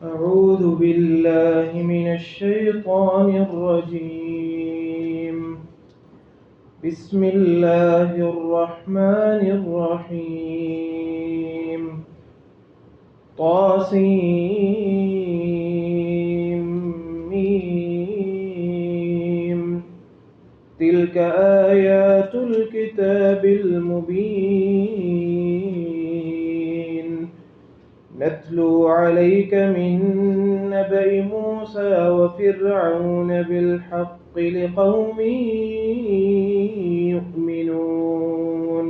أعوذ بالله من الشيطان الرجيم. بسم الله الرحمن الرحيم. طاسيم. تلك آيات الكتاب المبين. نتلو عليك من نبأ موسى وفرعون بالحق لقوم يؤمنون.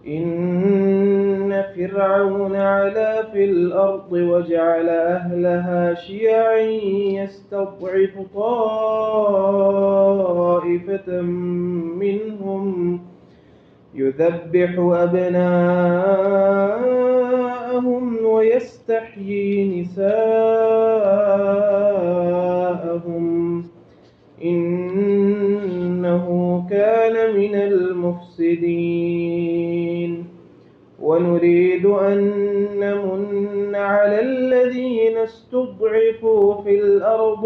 إن فرعون علا في الأرض وجعل أهلها شيعا يستضعف طائفة منهم يذبح أبناءهم ويستحيي نساءهم إنه كان من المفسدين. ونريد أن نمن على الذين استضعفوا في الأرض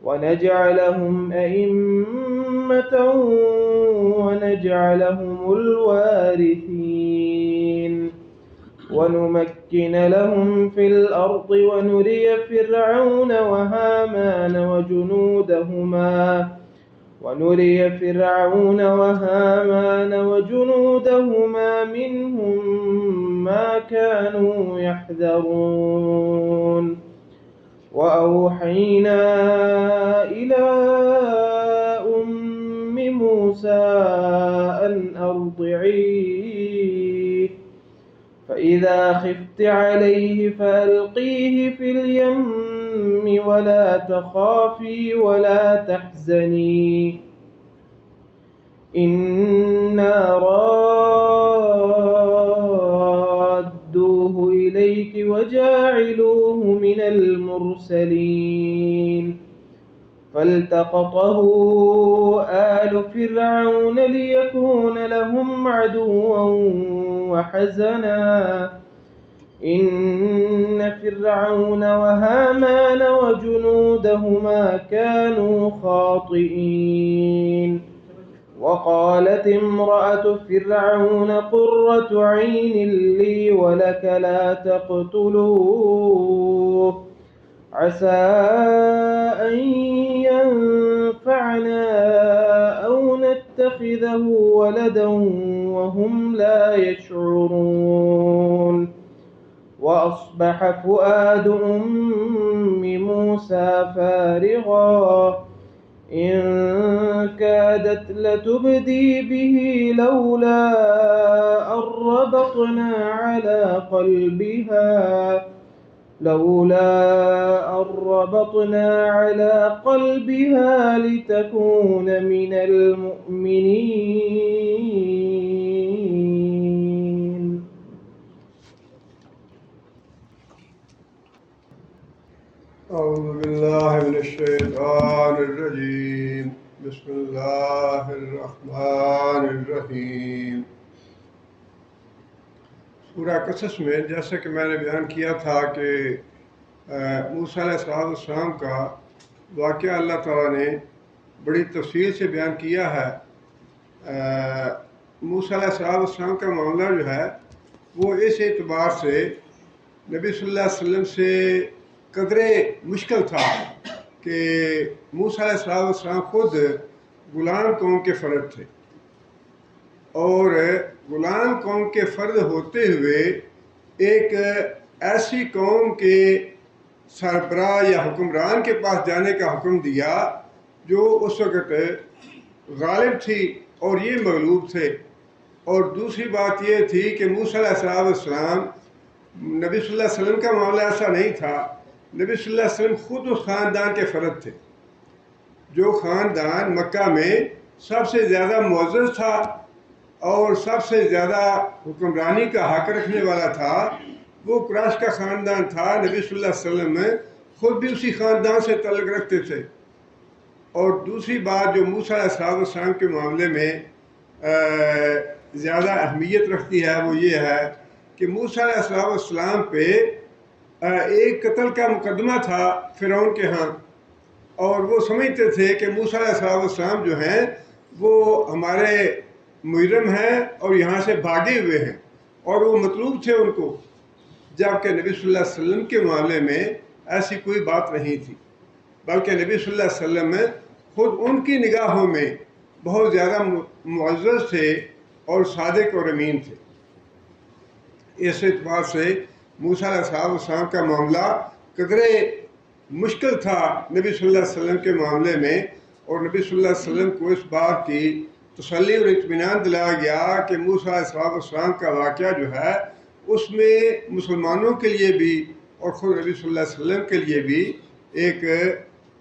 ونجعلهم أئمة ونجعلهم الوارثين. ونمكن لهم في الأرض ونري فرعون وهامان وجنودهما منهم ما كانوا يحذرون. وأوحينا إلى أم موسى أن أرضعيه فإذا خفت عليه فألقيه في اليم ولا تخافي ولا تحزني إنا رادوه إليك وجاعلوه من المرسلين. فالتقطه آل فرعون ليكون لهم عدوا وحزنا إن فرعون وهامان وجنودهما كانوا خاطئين. وقالت امرأة فرعون قرة عين لي ولك لا تقتلوه عسى أن ينفعنا أو نتخذه ولدا وهم لا يشعرون. وأصبح فؤاد أم موسى فارغا إن كادت لتبدي به لولا أن ربطنا على قلبها لتكون من المؤمنين. أعوذ بالله من الشيطان الرجيم. بسم الله الرحمن الرحیم. سورہ قصص میں جیسا کہ میں نے بیان کیا تھا کہ موسیٰ علیہ السلام کا واقعہ اللہ تعالیٰ نے بڑی تفصیل سے بیان کیا ہے. موسیٰ علیہ السلام کا معاملہ جو ہے وہ اس اعتبار سے نبی صلی اللہ علیہ وسلم سے قدرے مشکل تھا کہ موسیٰ علیہ السلام خود غلام قوم کے فرد تھے، اور غلام قوم کے فرد ہوتے ہوئے ایک ایسی قوم کے سربراہ یا حکمران کے پاس جانے کا حکم دیا جو اس وقت غالب تھی اور یہ مغلوب تھے. اور دوسری بات یہ تھی کہ موسیٰ علیہ السلام نبی صلی اللہ علیہ وسلم کا معاملہ ایسا نہیں تھا. نبی صلی اللہ علیہ وسلم خود اس خاندان کے فرد تھے، جو خاندان مکہ میں سب سے زیادہ معزز تھا اور سب سے زیادہ حکمرانی کا حق رکھنے والا تھا. وہ قریش کا خاندان تھا. نبی صلی اللہ علیہ وسلم خود بھی اسی خاندان سے تعلق رکھتے تھے. اور دوسری بات جو موسیٰ علیہ السلام کے معاملے میں زیادہ اہمیت رکھتی ہے وہ یہ ہے کہ موسیٰ علیہ السلام پہ ایک قتل کا مقدمہ تھا فرعون کے ہاں، اور وہ سمجھتے تھے کہ موسیٰ علیہ السلام جو ہیں وہ ہمارے مجرم ہیں اور یہاں سے بھاگے ہوئے ہیں، اور وہ مطلوب تھے ان کو، جبکہ نبی صلی اللہ علیہ وسلم کے معاملے میں ایسی کوئی بات نہیں تھی، بلکہ نبی صلی اللہ علیہ وسلم خود ان کی نگاہوں میں بہت زیادہ معزز تھے اور صادق اور امین تھے۔ اس اعتبار سے موسیٰ علیہ السلام کا معاملہ قدرے مشکل تھا نبی صلی اللہ علیہ وسلم کے معاملے میں، اور نبی صلی اللہ علیہ وسلم کو اس بات کی تسلی اور اطمینان دلایا گیا کہ موسیٰ علیہ السلام کا واقعہ جو ہے اس میں مسلمانوں کے لیے بھی اور خود نبی صلی اللہ علیہ وسلم کے لیے بھی ایک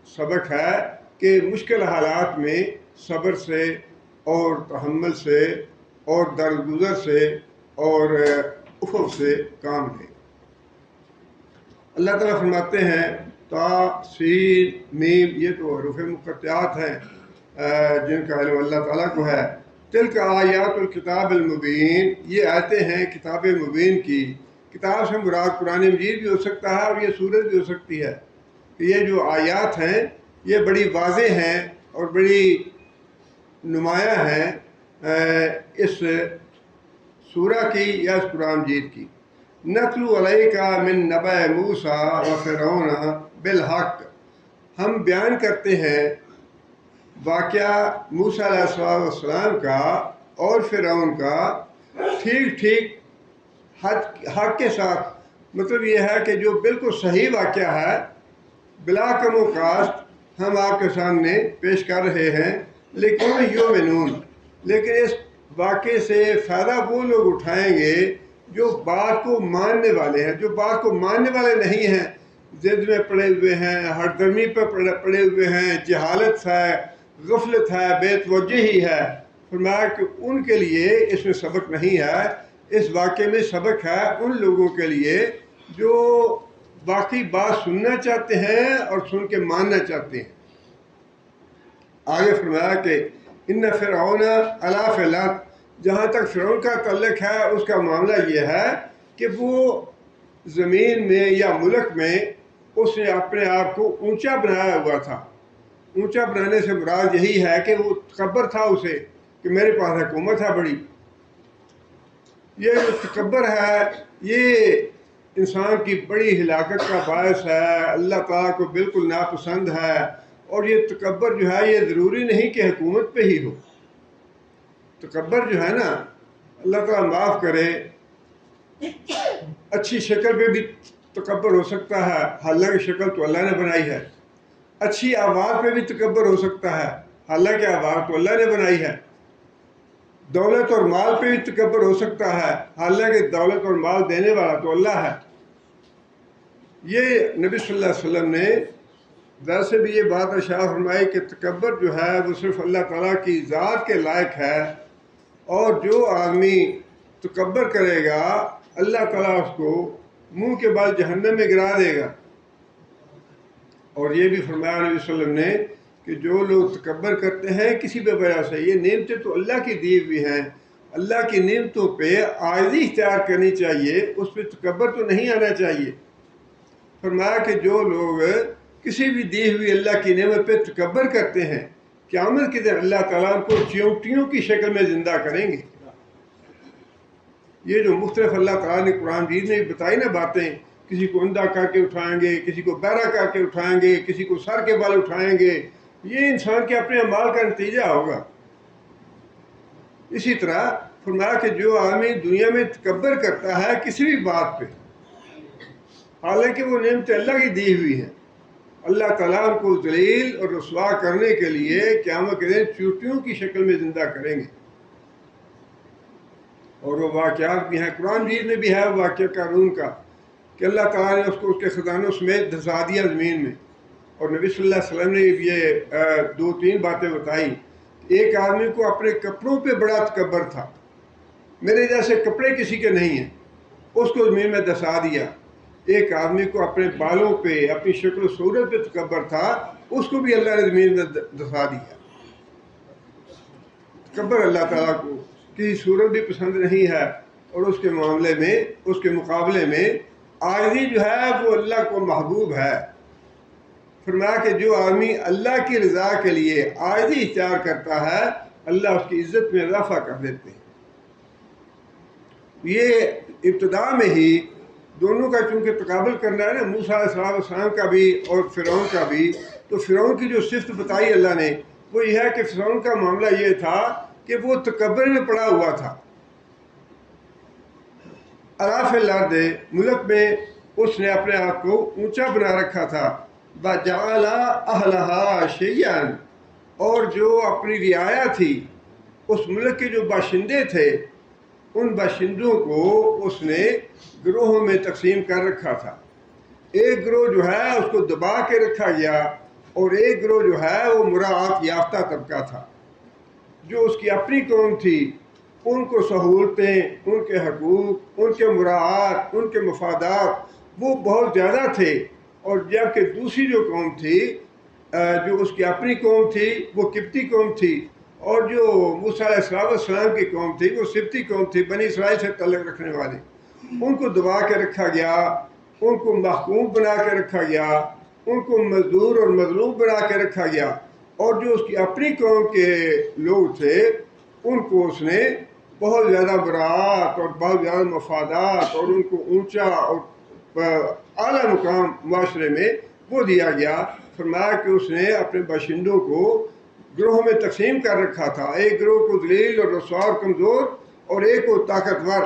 سبق ہے کہ مشکل حالات میں صبر سے اور تحمل سے اور درگزر سے اور افق سے کام لیں۔ اللہ تعالیٰ فرماتے ہیں تا سین میم، یہ تو حروف مقطعات ہیں جن کا علم اللہ تعالیٰ کو ہے۔ تلک آیات الکتاب المبین، یہ آیتیں ہیں کتاب مبین کی۔ کتاب سے مراد قرآن مجید بھی ہو سکتا ہے اور یہ سورت بھی ہو سکتی ہے، کہ یہ جو آیات ہیں یہ بڑی واضح ہیں اور بڑی نمایاں ہیں اس سورہ کی یا اس قرآن مجید کی۔ نتلو علیک من نبأ موسیٰ و فرعون بالحق، ہم بیان کرتے ہیں واقعہ موسیٰ علیہ السلام کا اور فرعون کا ٹھیک ٹھیک حق کے ساتھ، مطلب یہ ہے کہ جو بالکل صحیح واقعہ ہے بلا کم و کاسٹ ہم آپ کے سامنے پیش کر رہے ہیں۔ لیکن یؤمنون، لیکن اس واقعے سے فائدہ وہ لوگ اٹھائیں گے جو بات کو ماننے والے ہیں۔ جو بات کو ماننے والے نہیں ہیں، ضد میں پڑے ہوئے ہیں، ہر درمی پر پڑے ہوئے ہیں، جہالت ہے، غفلت ہے، بے توجہی ہے، فرمایا کہ ان کے لیے اس میں سبق نہیں ہے۔ اس واقعے میں سبق ہے ان لوگوں کے لیے جو باقی بات سننا چاہتے ہیں اور سن کے ماننا چاہتے ہیں۔ آگے فرمایا کہ ان فرعون علی فی الارض، جہاں تک فرعون کا تعلق ہے اس کا معاملہ یہ ہے کہ وہ زمین میں یا ملک میں اس نے اپنے آپ کو اونچا بنایا ہوا تھا۔ اونچا بنانے سے مراد یہی ہے کہ وہ تکبر تھا اسے کہ میرے پاس حکومت ہے بڑی۔ یہ جو تکبر ہے یہ انسان کی بڑی ہلاکت کا باعث ہے، اللہ تعالیٰ کو بالکل ناپسند ہے، اور یہ تکبر جو ہے یہ ضروری نہیں کہ حکومت پہ ہی ہو۔ تکبر جو ہے نا، اللہ تعالیٰ معاف کرے، اچھی شکل پہ بھی تکبر ہو سکتا ہے، حالانکہ شکل تو اللہ نے بنائی ہے۔ اچھی آواز پہ بھی تکبر ہو سکتا ہے، حالانکہ آواز تو اللہ نے بنائی ہے۔ دولت اور مال پہ بھی تکبر ہو سکتا ہے، حالانکہ دولت اور مال دینے والا تو اللہ ہے۔ یہ نبی صلی اللہ علیہ وسلم نے ویسے بھی یہ بات ارشاد فرمائی کہ تکبر جو ہے وہ صرف اللہ تعالیٰ کی ذات کے لائق ہے، اور جو آدمی تکبر کرے گا اللہ تعالیٰ اس کو منہ کے بال جہنم میں گرا دے گا۔ اور یہ بھی فرمایا نبی صلی اللہ علیہ وسلم نے کہ جو لوگ تکبر کرتے ہیں کسی بھی وجہ سے، یہ نعمتیں تو اللہ کی دی ہوئی ہیں، اللہ کی نعمتوں پہ عاجزی اختیار کرنی چاہیے، اس پہ تکبر تو نہیں آنا چاہیے۔ فرمایا کہ جو لوگ کسی بھی دی ہوئی اللہ کی نعمت پہ تکبر کرتے ہیں، قیامت کے دن اللہ تعالیٰ ان کو چیونٹیوں کی شکل میں زندہ کریں گے۔ یہ جو مختلف اللہ تعالیٰ نے قرآن مجید میں بتائی نا باتیں، کسی کو اندھا کر کے اٹھائیں گے، کسی کو بہرا کر کے اٹھائیں گے، کسی کو سر کے بال اٹھائیں گے، یہ انسان کے اپنے اعمال کا نتیجہ ہوگا۔ اسی طرح فرمایا کہ جو آدمی دنیا میں تکبر کرتا ہے کسی بھی بات پہ، حالانکہ وہ نعمتیں اللہ کی دی ہوئی ہیں، اللہ تعالیٰ ان کو ذلیل اور رسوا کرنے کے لیے قیامت کے دن چیونٹیوں کی شکل میں زندہ کریں گے۔ اور وہ واقعات بھی ہیں، قرآن مجید میں بھی ہے واقعہ قارون کا، کہ اللہ تعالیٰ نے اس کو اس کے خزانوں سمیت دھسا دیا زمین میں۔ اور نبی صلی اللہ علیہ وسلم نے یہ 2-3 باتیں بتائیں۔ ایک آدمی کو اپنے کپڑوں پہ بڑا تکبر تھا، میرے جیسے کپڑے کسی کے نہیں ہیں، اس کو زمین میں دھسا دیا۔ ایک آدمی کو اپنے بالوں پہ، اپنی شکل و صورت پہ تکبر تھا، اس کو بھی اللہ نے زمین میں دھسا دیا۔ تکبر اللہ تعالیٰ کو کسی صورت بھی پسند نہیں ہے، اور اس کے معاملے میں، اس کے مقابلے میں عاجزی جو ہے وہ اللہ کو محبوب ہے۔ فرمایا کہ جو آدمی اللہ کی رضا کے لیے عاجزی اختیار کرتا ہے اللہ اس کی عزت میں اضافہ کر دیتے ہیں۔ یہ ابتدا میں ہی دونوں کا چونکہ تقابل کرنا ہے نا، موسیٰ علیہ السلام کا بھی اور فرعون کا بھی، تو فرعون کی جو صفت بتائی اللہ نے وہ یہ ہے کہ فرعون کا معاملہ یہ تھا کہ وہ تکبر میں پڑا ہوا تھا۔ اراف الارض، ملک میں اس نے اپنے آپ کو اونچا بنا رکھا تھا۔ وَجَعَلَ أَهْلَهَا شِيَّعًا، اور جو اپنی رعایا تھی، اس ملک کے جو باشندے تھے، ان باشندوں کو اس نے گروہوں میں تقسیم کر رکھا تھا۔ ایک گروہ جو ہے اس کو دبا کے رکھا گیا، اور ایک گروہ جو ہے وہ مراعات یافتہ طبقہ تھا۔ جو اس کی اپنی قوم تھی ان کو سہولتیں، ان کے حقوق، ان کے مراعات، ان کے مفادات وہ بہت زیادہ تھے، اور جبکہ دوسری جو قوم تھی جو اس کی اپنی قوم تھی وہ قبطی قوم تھی، اور جو موسیٰ علیہ السلام کی قوم تھی وہ سبطی قوم تھی، بنی اسرائیل سے تعلق رکھنے والے۔ ان کو دبا کے رکھا گیا، ان کو محکوم بنا کے رکھا گیا، ان کو مزدور اور مظلوم بنا کے رکھا گیا، اور جو اس کی اپنی قوم کے لوگ تھے ان کو اس نے بہت زیادہ براعات اور بہت زیادہ مفادات اور ان کو اونچا اور اعلیٰ مقام معاشرے میں وہ دیا گیا۔ فرمایا کہ اس نے اپنے باشندوں کو گروہوں میں تقسیم کر رکھا تھا، ایک گروہ کو ذلیل اور رسوا اور کمزور، اور ایک کو طاقتور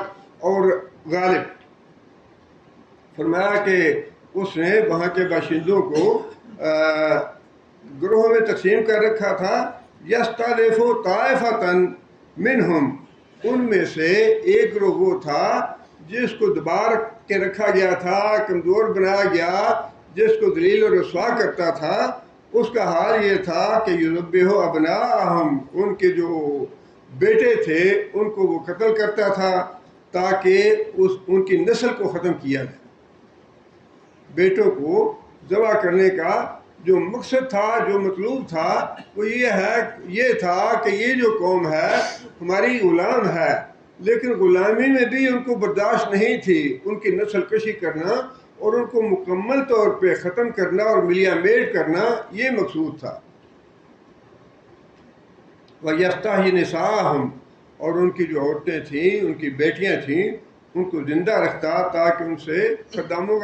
اور غالب۔ فرمایا کہ اس نے وہاں کے باشندوں کو گروہوں میں تقسیم کر رکھا تھا۔ یستضعف طائفۃ منہم، ان میں سے ایک گروہ وہ تھا جس کو دبا کے رکھا گیا تھا، کمزور بنایا گیا، جس کو ذلیل و رسوا کرتا تھا۔ اس کا حال یہ تھا کہ یذبح ابناءہم، ان کے جو بیٹے تھے ان کو وہ قتل کرتا تھا تاکہ ان کی نسل کو ختم کیا جائے۔ بیٹوں کو ذبح کرنے کا جو مقصد تھا، جو مطلوب تھا، وہ یہ تھا کہ یہ جو قوم ہے ہماری غلام ہے، لیکن غلامی میں بھی ان کو برداشت نہیں تھی ان کی نسل کشی کرنا اور ان کو مکمل طور پہ ختم کرنا اور ملیا میٹ کرنا، یہ مقصود تھا۔ وَيَسْتَحْيِي نِسَاءَهُمْ، اور ان کی جو عورتیں تھیں، ان کی بیٹیاں تھیں، ان کو زندہ رکھتا تاکہ ان سے خدامہ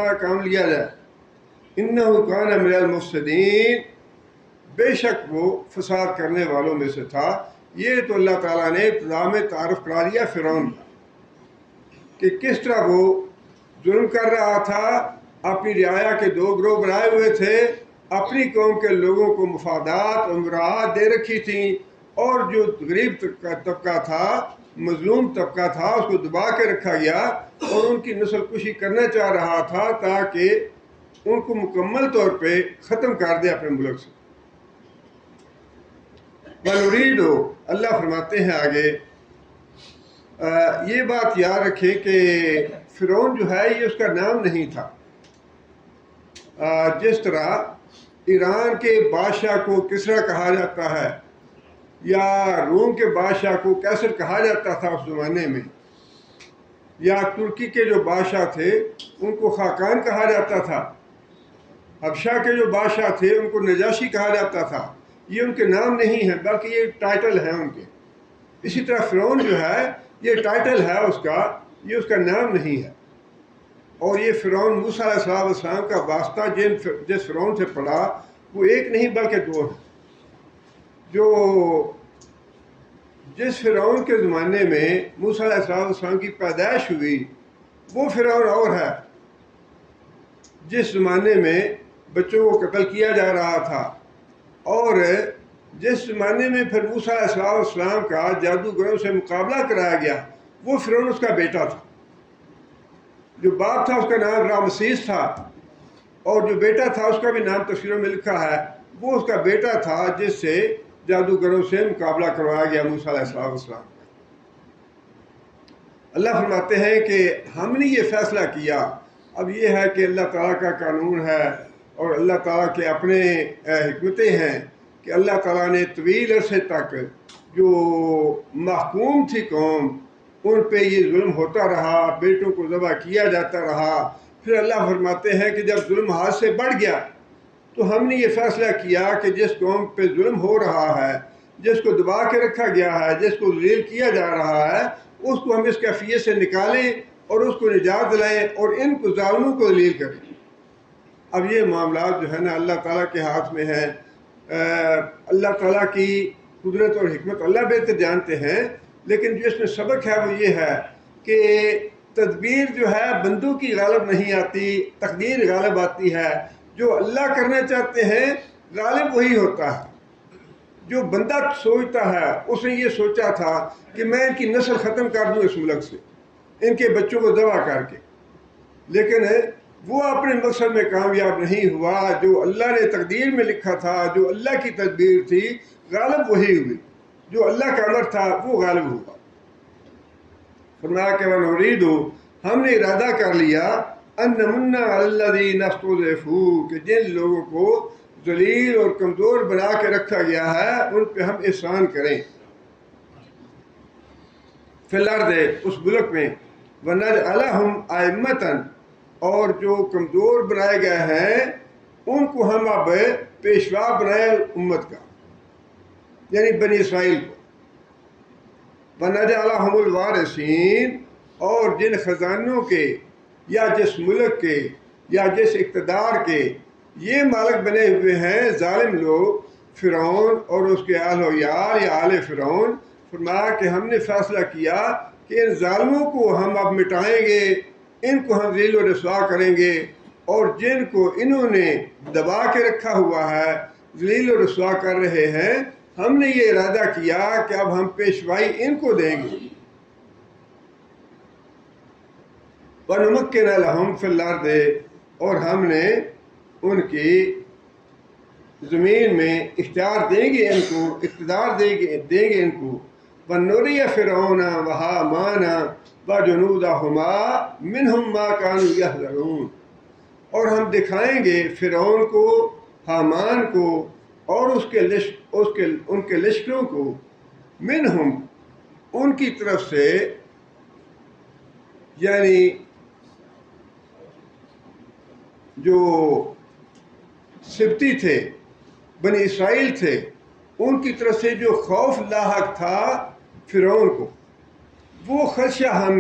کا کام لیا جائے۔ إِنَّهُ كَانَ مِنَ الْمُفْسِدِينَ، بے شک وہ فساد کرنے والوں میں سے تھا۔ یہ تو اللہ تعالیٰ نے ابتدا میں تعارف کرا دیا فرعون کا کہ کس طرح وہ ظلم کر رہا تھا، اپنی رعایا کے دو گروہ بنائے ہوئے تھے، اپنی قوم کے لوگوں کو مفادات اور مراعات دے رکھی تھیں، اور جو غریب طبقہ تھا، مظلوم طبقہ تھا، اس کو دبا کے رکھا گیا اور ان کی نسل کشی کرنا چاہ رہا تھا تاکہ ان کو مکمل طور پہ ختم کر دے اپنے ملک سے۔ وَنُرِيدُ، اللہ فرماتے ہیں آگے، یہ بات یاد رکھیں کہ فرعون جو ہے یہ اس کا نام نہیں تھا۔ جس طرح ایران کے بادشاہ کو کسریٰ کہا جاتا ہے یا روم کے بادشاہ کو قیصر کہا جاتا تھا اس زمانے میں، یا ترکی کے جو بادشاہ تھے ان کو خاقان کہا جاتا تھا، حبشہ کے جو بادشاہ تھے ان کو نجاشی کہا جاتا تھا، یہ ان کے نام نہیں ہیں بلکہ یہ ٹائٹل ہیں ان کے۔ اسی طرح فرعون جو ہے یہ ٹائٹل ہے اس کا، یہ اس کا نام نہیں ہے۔ اور یہ فرعون موسیٰ علیہ السلام کا واسطہ جس فرعون سے پڑا وہ ایک نہیں بلکہ دو ہیں۔ جو جس فرعون کے زمانے میں موسیٰ علیہ السلام کی پیدائش ہوئی وہ فرعون اور ہے، جس زمانے میں بچوں کو قتل کیا جا رہا تھا، اور جس زمانے میں پھر موسیٰ علیہ السلام کا جادوگروں سے مقابلہ کرایا گیا وہ فرعون اس کا بیٹا تھا۔ جو باپ تھا اس کا نام رامسیس تھا، اور جو بیٹا تھا اس کا بھی نام تفسیروں میں لکھا ہے، وہ اس کا بیٹا تھا جس سے جادوگروں سے مقابلہ کروایا گیا موسیٰ علیہ السلام۔ اللہ فرماتے ہیں کہ ہم نے یہ فیصلہ کیا، اب یہ ہے کہ اللہ تعالیٰ کا قانون ہے اور اللہ تعالیٰ کے اپنے حکمتیں ہیں کہ اللہ تعالیٰ نے طویل عرصے تک جو محکوم تھی قوم ان پہ یہ ظلم ہوتا رہا، بیٹوں کو ذبح کیا جاتا رہا۔ پھر اللہ فرماتے ہیں کہ جب ظلم حد سے بڑھ گیا تو ہم نے یہ فیصلہ کیا کہ جس قوم پہ ظلم ہو رہا ہے، جس کو دبا کے رکھا گیا ہے، جس کو ذلیل کیا جا رہا ہے، اس کو ہم اس کیفیت سے نکالیں اور اس کو نجات دلائیں اور ان کو ظالموں کو ذلیل کریں۔ اب یہ معاملات جو ہے نا اللہ تعالیٰ کے ہاتھ میں ہیں۔ اللہ تعالیٰ کی قدرت اور حکمت اللہ بہتر جانتے ہیں، لیکن جو اس میں سبق ہے وہ یہ ہے کہ تدبیر جو ہے بندوں کی غالب نہیں آتی، تقدیر غالب آتی ہے۔ جو اللہ کرنا چاہتے ہیں غالب وہی ہوتا ہے۔ جو بندہ سوچتا ہے، اس نے یہ سوچا تھا کہ میں ان کی نسل ختم کر دوں اس ملک سے، ان کے بچوں کو ذبح کر کے، لیکن وہ اپنے مقصد میں کامیاب نہیں ہوا۔ جو اللہ نے تقدیر میں لکھا تھا، جو اللہ کی تدبیر تھی، غالب وہی ہوئی۔ جو اللہ کا امر تھا وہ غالب ہوا۔ فرمایا کہ وَنُرِيدُ، ہم نے ارادہ کر لیا، أَن نَمُنَّ عَلَى الَّذِينَ اسْتُضْعِفُوا، کہ جن لوگوں کو ذلیل اور کمزور بنا کے رکھا گیا ہے ان پہ ہم احسان کریں، فی الارض، اس ملک میں، وَنَجْعَلَهُمْ أَئِمَّةً، اور جو کمزور بنائے گئے ہیں ان کو ہم اب پیشوا بنائے امت کا، یعنی بنی اسرائیل کو، وَنَجْعَلَهُمُ الْوَارِثِينَ، اور جن خزانوں کے یا جس ملک کے یا جس اقتدار کے یہ مالک بنے ہوئے ہیں ظالم لوگ، فرعون اور اس کے اہل و عیال یا آل فرعون، فرمایا کہ ہم نے فیصلہ کیا کہ ان ظالموں کو ہم اب مٹائیں گے، ان کو ہم ذلیل و رسوا کریں گے، اور جن کو انہوں نے دبا کے رکھا ہوا ہے، ذلیل و رسوا کر رہے ہیں، ہم نے یہ ارادہ کیا کہ اب ہم پیشوائی ان کو دیں گے۔ وَنُمَكِّنَ لَهُمْ فِي الْأَرْضِ، اور ہم نے ان کی زمین میں اختیار دیں گے، ان کو اقتدار دیں گے ان کو۔ وَنُرِيَ فِرْعَوْنَ وَهَامَانَ وَجُنُودَهُمَا مِنْهُمْ مَا كَانُوا يَحْذَرُونَ، اور ہم دکھائیں گے فرعون کو، حامان کو اور ان کے لشکروں کو، منہم، ان کی طرف سے، یعنی جو سبتی تھے، بنی اسرائیل تھے، ان کی طرف سے جو خوف لاحق تھا فرعون کو، وہ خدشہ ہم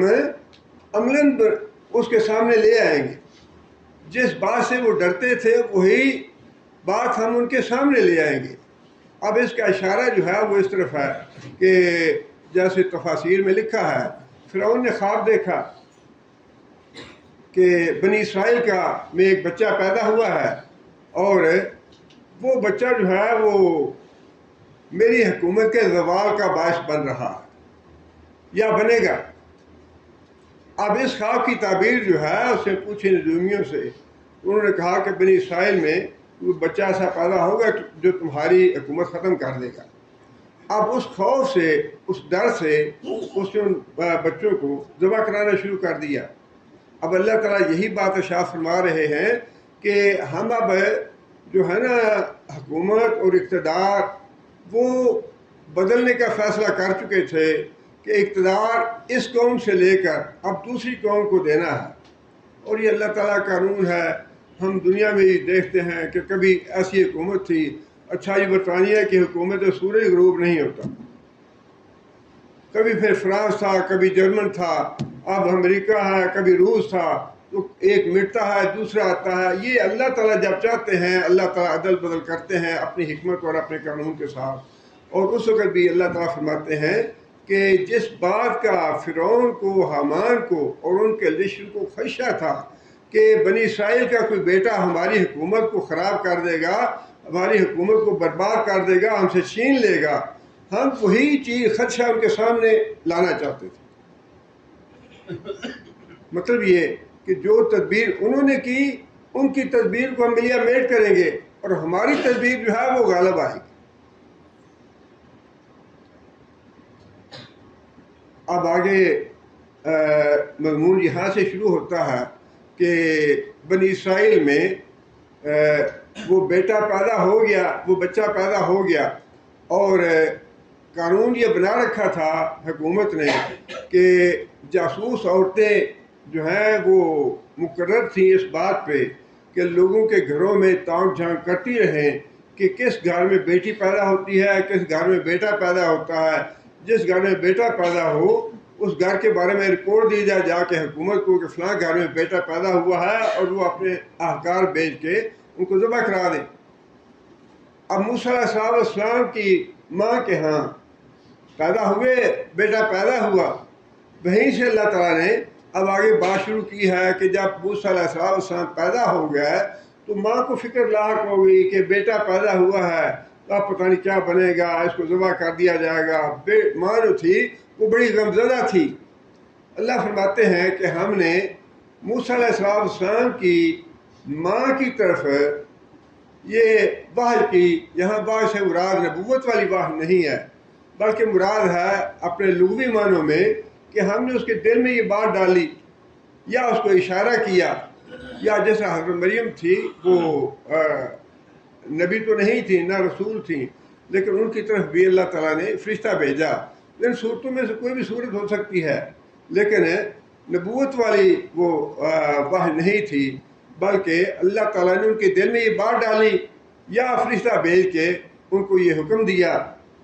عملاً اس کے سامنے لے آئیں گے۔ جس بات سے وہ ڈرتے تھے وہی بات ہم ان کے سامنے لے آئیں گے۔ اب اس کا اشارہ جو ہے وہ اس طرف ہے کہ جیسے تفاسیر میں لکھا ہے، فرعون نے خواب دیکھا کہ بنی اسرائیل کا میں ایک بچہ پیدا ہوا ہے اور وہ بچہ جو ہے وہ میری حکومت کے زوال کا باعث بن رہا ہے یا بنے گا۔ اب اس خواب کی تعبیر جو ہے اسے پوچھے نجومیوں سے، انہوں نے کہا کہ بنی اسرائیل میں وہ بچہ ایسا پیدا ہوگا جو تمہاری حکومت ختم کر دے گا۔ اب اس خوف سے، اس ڈر سے اس نے ان بچوں کو ذبح کرانا شروع کر دیا۔ اب اللہ تعالیٰ یہی بات ارشاد فرما رہے ہیں کہ ہم اب جو ہے نا حکومت اور اقتدار وہ بدلنے کا فیصلہ کر چکے تھے کہ اقتدار اس قوم سے لے کر اب دوسری قوم کو دینا ہے، اور یہ اللہ تعالیٰ کا قانون ہے۔ ہم دنیا میں ہی دیکھتے ہیں کہ کبھی ایسی حکومت تھی، اچھا یہ برطانیہ کی حکومت ہے، سورج غروب نہیں ہوتا، کبھی پھر فرانس تھا، کبھی جرمن تھا، اب امریکہ ہے، کبھی روس تھا، تو ایک مٹتا ہے دوسرا آتا ہے۔ یہ اللہ تعالیٰ جب چاہتے ہیں اللہ تعالیٰ عدل بدل کرتے ہیں اپنی حکمت اور اپنے قانون کے ساتھ۔ اور اس وقت بھی اللہ تعالیٰ فرماتے ہیں کہ جس بات کا فرعون کو، حامان کو اور ان کے لشکر کو خدشہ تھا کہ بنی اسرائیل کا کوئی بیٹا ہماری حکومت کو خراب کر دے گا، ہماری حکومت کو برباد کر دے گا، ہم سے چھین لے گا، ہم وہی چیز خدشہ ان کے سامنے لانا چاہتے تھے۔ مطلب یہ کہ جو تدبیر انہوں نے کی ان کی تدبیر کو ہم ملیا میٹ کریں گے اور ہماری تدبیر جو ہے وہ غالب آئے گی۔ اب آگے مضمون یہاں سے شروع ہوتا ہے کہ بنی اسرائیل میں وہ بیٹا پیدا ہو گیا، وہ بچہ پیدا ہو گیا، اور قانون یہ بنا رکھا تھا حکومت نے کہ جاسوس عورتیں جو ہیں وہ مقرر تھیں اس بات پہ کہ لوگوں کے گھروں میں تانک جھانک کرتی رہیں کہ کس گھر میں بیٹی پیدا ہوتی ہے، کس گھر میں بیٹا پیدا ہوتا ہے۔ جس گھر میں بیٹا پیدا ہو اس گھر کے بارے میں رپورٹ دی جائے جا کے حکومت کو کہ فلاں گھر میں بیٹا پیدا ہوا ہے، اور وہ اپنے اہلکار بھیج کے ان کو ذبح کرا دیں۔ اب موسیٰ علیہ السلام کی ماں کے ہاں پیدا ہوئے، بیٹا پیدا ہوا، وہیں سے اللہ تعالیٰ نے اب آگے بات شروع کی ہے کہ جب موسیٰ علیہ السلام پیدا ہو گیا تو ماں کو فکر لاحق ہو گئی کہ بیٹا پیدا ہوا ہے، اب پتہ نہیں کیا بنے گا، اس کو ذبح کر دیا جائے گا۔ ماں جو تھی وہ بڑی غمزدہ تھی۔ اللہ فرماتے ہیں کہ ہم نے موسیٰ علیہ السلام کی ماں کی طرف یہ وحی کی، یہاں وحی سے مراد نبوت والی وحی نہیں ہے، بلکہ مراد ہے اپنے لغوی معنوں میں کہ ہم نے اس کے دل میں یہ بات ڈالی یا اس کو اشارہ کیا، یا جیسا حضرت مریم تھی وہ نبی تو نہیں تھی نہ رسول تھی، لیکن ان کی طرف بھی اللہ تعالیٰ نے فرشتہ بھیجا۔ ان صورتوں میں سے کوئی بھی صورت ہو سکتی ہے، لیکن نبوت والی وہ وحی نہیں تھی، بلکہ اللہ تعالیٰ نے ان کے دل میں یہ بات ڈالی یا فرشتہ بھیج کے ان کو یہ حکم دیا۔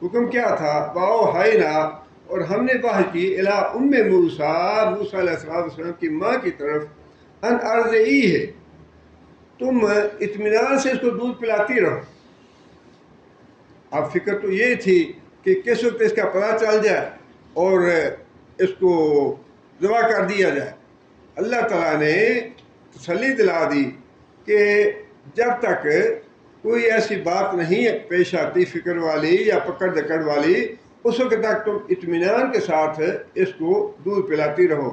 حکم کیا تھا؟ وَأَوْحَيْنَا، اور ہم نے وحی کی اِلَىٰ أُمِّ موسیٰ، موسیٰ علیہ السلام کی ماں کی طرف، ان ارضعیہ، تم اطمینان سے اس کو دودھ پلاتی رہو۔ اب فکر تو یہ تھی کہ کس وقت اس کا پتہ چل جائے اور اس کو ذبح کر دیا جائے۔ اللہ تعالیٰ نے تسلی دلا دی کہ جب تک کوئی ایسی بات نہیں پیش آتی فکر والی یا پکڑ دکڑ والی، اس وقت تک تم اطمینان کے ساتھ اس کو دودھ پلاتی رہو۔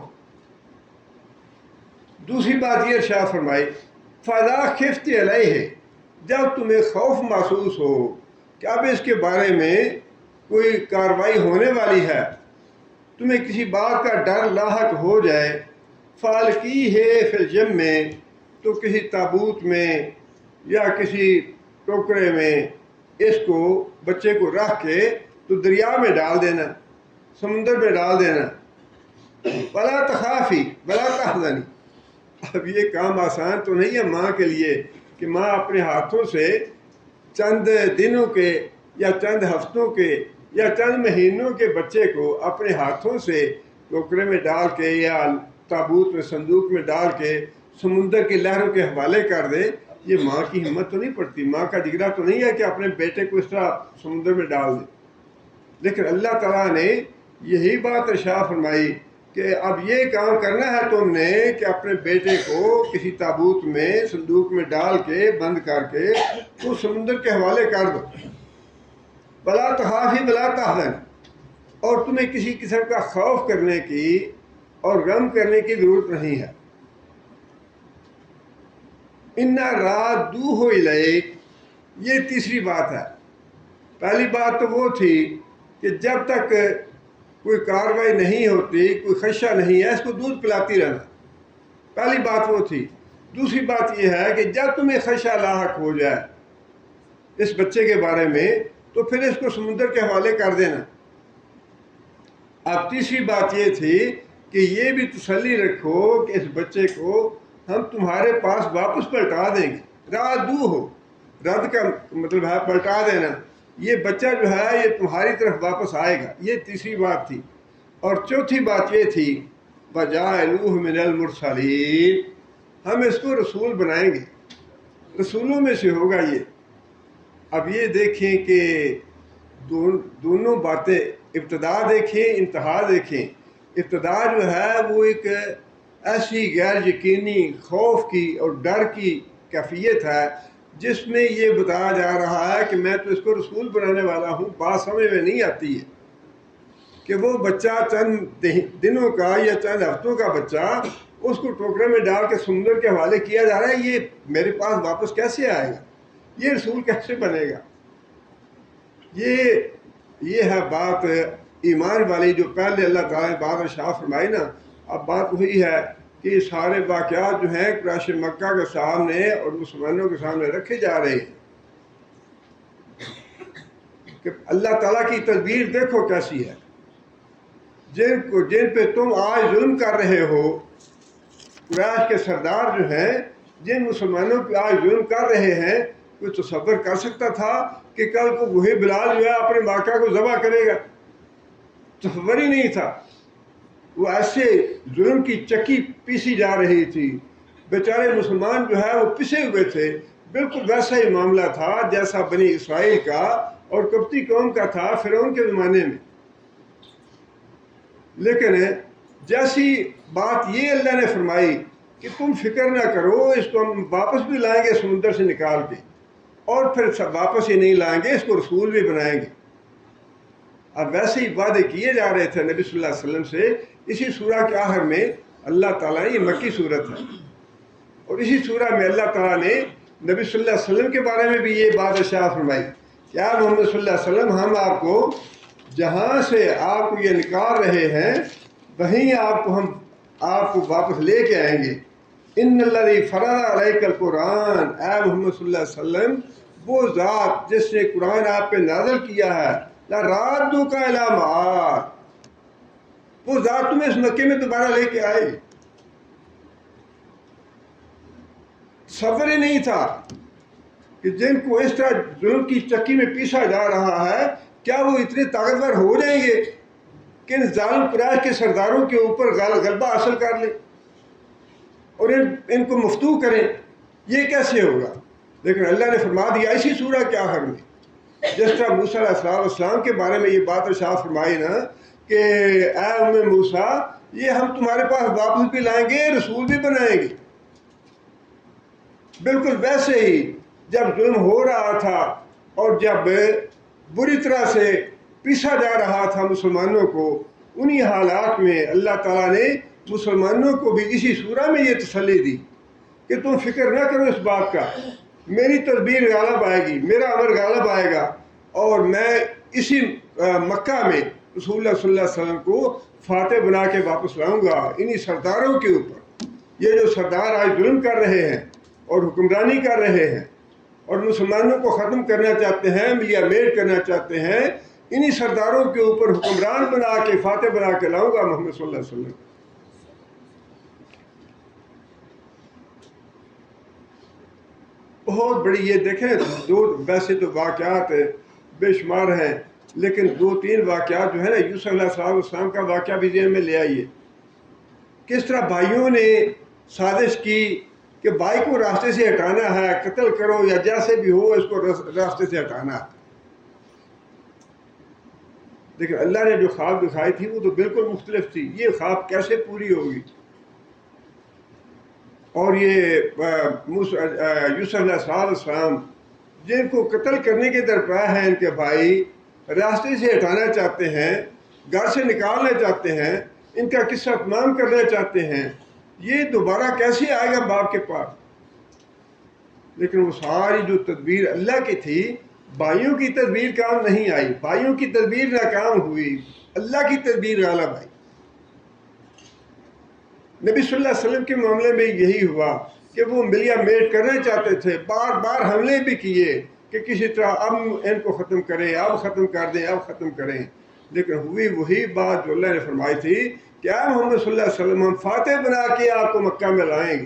دوسری بات یہ ارشاد فرمائی، فَإِذَا خِفْتِ عَلَيْهِ، جب تمہیں خوف محسوس ہو کہ اب اس کے بارے میں کوئی کارروائی ہونے والی ہے، تمہیں کسی بات کا ڈر لاحق ہو جائے، فَأَلْقِيهِ فِي الْيَمِّ، تو کسی تابوت میں یا کسی ٹوکرے میں اس کو بچے کو رکھ کے تو دریا میں ڈال دینا، سمندر میں ڈال دینا۔ وَلَا تَخَافِي وَلَا تَحْزَنِي، اب یہ کام آسان تو نہیں ہے ماں کے لیے کہ ماں اپنے ہاتھوں سے چند دنوں کے یا چند ہفتوں کے یا چند مہینوں کے بچے کو اپنے ہاتھوں سے ٹوکرے میں ڈال کے یا تابوت میں صندوق میں ڈال کے سمندر کی لہروں کے حوالے کر دے۔ یہ ماں کی ہمت تو نہیں پڑتی، ماں کا جگرا تو نہیں ہے کہ اپنے بیٹے کو اس طرح سمندر میں ڈال دے۔ لیکن اللہ تعالیٰ نے یہی بات ارشاد فرمائی کہ اب یہ کام کرنا ہے تم نے کہ اپنے بیٹے کو کسی تابوت میں صندوق میں ڈال کے بند کر کے تو سمندر کے حوالے کر دو۔ وَلَا تَخَافِي وَلَا تَحْزَنِي، اور تمہیں کسی قسم کا خوف کرنے کی اور غم کرنے کی ضرورت نہیں ہے۔ اِنَّا رَادُّوهُ إِلَيْكَ، یہ تیسری بات ہے۔ پہلی بات تو وہ تھی کہ جب تک کوئی کاروائی نہیں ہوتی، کوئی خدشہ نہیں ہے، اس کو دودھ پلاتی رہنا، پہلی بات وہ تھی۔ دوسری بات یہ ہے کہ جب تمہیں خدشہ لاحق ہو جائے اس بچے کے بارے میں تو پھر اس کو سمندر کے حوالے کر دینا۔ اب تیسری بات یہ تھی کہ یہ بھی تسلی رکھو کہ اس بچے کو ہم تمہارے پاس واپس پلٹا دیں گے۔ رَادُّوهُ، رد کا مطلب ہے پلٹا دینا، یہ بچہ جو ہے یہ تمہاری طرف واپس آئے گا، یہ تیسری بات تھی۔ اور چوتھی بات یہ تھی وَجَعَلُوهُ مِنَ الْمُرْسَلِينَ، ہم اس کو رسول بنائیں گے، رسولوں میں سے ہوگا یہ۔ اب یہ دیکھیں کہ دونوں باتیں، ابتدا دیکھیں انتہا دیکھیں۔ ابتدا جو ہے وہ ایک ایسی غیر یقینی خوف کی اور ڈر کی کیفیت ہے جس میں یہ بتایا جا رہا ہے کہ میں تو اس کو رسول بنانے والا ہوں۔ بات سمجھ میں نہیں آتی ہے کہ وہ بچہ چند دنوں کا یا چند ہفتوں کا بچہ اس کو ٹوکرے میں ڈال کے سمندر کے حوالے کیا جا رہا ہے، یہ میرے پاس واپس کیسے آئے گا، یہ رسول کیسے بنے گا۔ یہ ہے بات ایمان والی جو پہلے اللہ تعالیٰ نے بات ارشاد فرمائی نا۔ اب بات وہی ہے کہ یہ سارے واقعات جو ہیں قریش مکہ کے سامنے اور مسلمانوں کے سامنے رکھے جا رہے ہیں۔ کہ اللہ تعالیٰ کی تدبیر دیکھو کیسی ہے. جن پہ تم آج ظلم کر رہے ہو، قریش کے سردار جو ہیں جن مسلمانوں پہ آج ظلم کر رہے ہیں، کوئی تصور کر سکتا تھا کہ کل کو وہی بلال جو ہے اپنے ماقا کو ذبح کرے گا؟ تصور ہی نہیں تھا. وہ ایسے ظلم کی چکی پیسی جا رہی تھی، بیچارے مسلمان جو ہے وہ پسے ہوئے تھے. بالکل ویسا ہی معاملہ تھا جیسا بنی اسرائیل کا اور قبطی قوم کا تھا فرعون کے زمانے میں. لیکن جیسی بات یہ اللہ نے فرمائی کہ تم فکر نہ کرو، اس کو ہم واپس بھی لائیں گے سمندر سے نکال کے، اور پھر واپس ہی نہیں لائیں گے، اس کو رسول بھی بنائیں گے. اب ویسے ہی وعدے کیے جا رہے تھے نبی صلی اللہ علیہ وسلم سے. اسی سورہ کے آخر میں اللہ تعالیٰ نے، یہ مکی صورت ہے، اور اسی سورہ میں اللہ تعالیٰ نے نبی صلی اللہ علیہ وسلم کے بارے میں بھی یہ بات ارشاد فرمائی. کیا محمد صلی اللہ علیہ وسلم، ہم آپ کو جہاں سے آپ کو یہ نکال رہے ہیں وہیں ہم آپ کو واپس لے کے آئیں گے. ان الذی فرض علیک القرآن، اے محمد صلی اللہ علیہ وسلم، وہ ذات جس نے قرآن آپ پہ نازل کیا ہے، لرادک الی معاد، وہ ذات تمہیں اس مکے میں دوبارہ لے کے آئے گی. تصور ہی نہیں تھا کہ جن کو اس طرح ظلم کی چکی میں پیسا جا رہا ہے، کیا وہ اتنے طاقتور ہو جائیں گے کہ ان ظالم قریش کے سرداروں کے اوپر غلبہ حاصل کر لیں اور ان کو مفتو کریں؟ یہ کیسے ہوگا؟ لیکن اللہ نے فرما دیا اسی سورہ کے آخر میں، جس طرح موسیٰ علیہ السلام کے بارے میں یہ بات ارشاد فرمائی نا کہ اے ام موسیٰ، یہ ہم تمہارے پاس واپس بھی لائیں گے، رسول بھی بنائیں گے. بالکل ویسے ہی جب ظلم ہو رہا تھا اور جب بری طرح سے پیسا جا رہا تھا مسلمانوں کو، انہی حالات میں اللہ تعالیٰ نے مسلمانوں کو بھی اسی سورہ میں یہ تسلی دی کہ تم فکر نہ کرو اس بات کا، میری تدبیر غالب آئے گی، میرا امر غالب آئے گا، اور میں اسی مکہ میں رسول اللہ صلی اللہ علیہ وسلم کو فاتح بنا کے واپس لاؤں گا انہی سرداروں کے اوپر. یہ جو سردار آج ظلم کر رہے ہیں اور حکمرانی کر رہے ہیں اور مسلمانوں کو ختم کرنا چاہتے ہیں، ملیا میٹ کرنا چاہتے ہیں، انہی سرداروں کے اوپر حکمران بنا کے فاتح بنا کے لاؤں گا محمد صلی اللہ علیہ وسلم. بہت بڑی یہ دیکھیں، ویسے تو واقعات بے شمار ہیں، لیکن 2-3 واقعات جو ہے نا، یوسف علیہ السلام کا واقعہ بھی ذہن میں لے آئیے. کس طرح بھائیوں نے سازش کی کہ بھائی کو راستے سے ہٹانا ہے، قتل کرو یا جیسے بھی ہو اس کو راستے سے ہٹانا ہے. لیکن اللہ نے جو خواب دکھائی تھی وہ تو بالکل مختلف تھی. یہ خواب کیسے پوری ہوگی؟ اور یہ یوسف علیہ السلام جن کو قتل کرنے کے درپا ہیں، ان کے بھائی راستے سے ہٹانا چاہتے ہیں، گھر سے نکالنا چاہتے ہیں، ان کا قصہ تمام کرنا چاہتے ہیں، یہ دوبارہ کیسے آئے گا باپ کے پاس؟ لیکن وہ ساری جو تدبیر اللہ کی تھی، بھائیوں کی تدبیر کام نہیں آئی، بھائیوں کی تدبیر ناکام ہوئی، اللہ کی تدبیر غالب آئی. نبی صلی اللہ علیہ وسلم کے معاملے میں یہی ہوا کہ وہ ملیا میٹ کرنا چاہتے تھے، بار بار حملے بھی کیے کہ کسی طرح اب ان کو ختم کریں، اب ختم کر دیں، اب ختم کریں. لیکن ہوئی وہی بات جو اللہ نے فرمائی تھی کہ اے محمد صلی اللہ علیہ وسلم، ہم فاتح بنا کے آپ کو مکہ میں لائیں گے.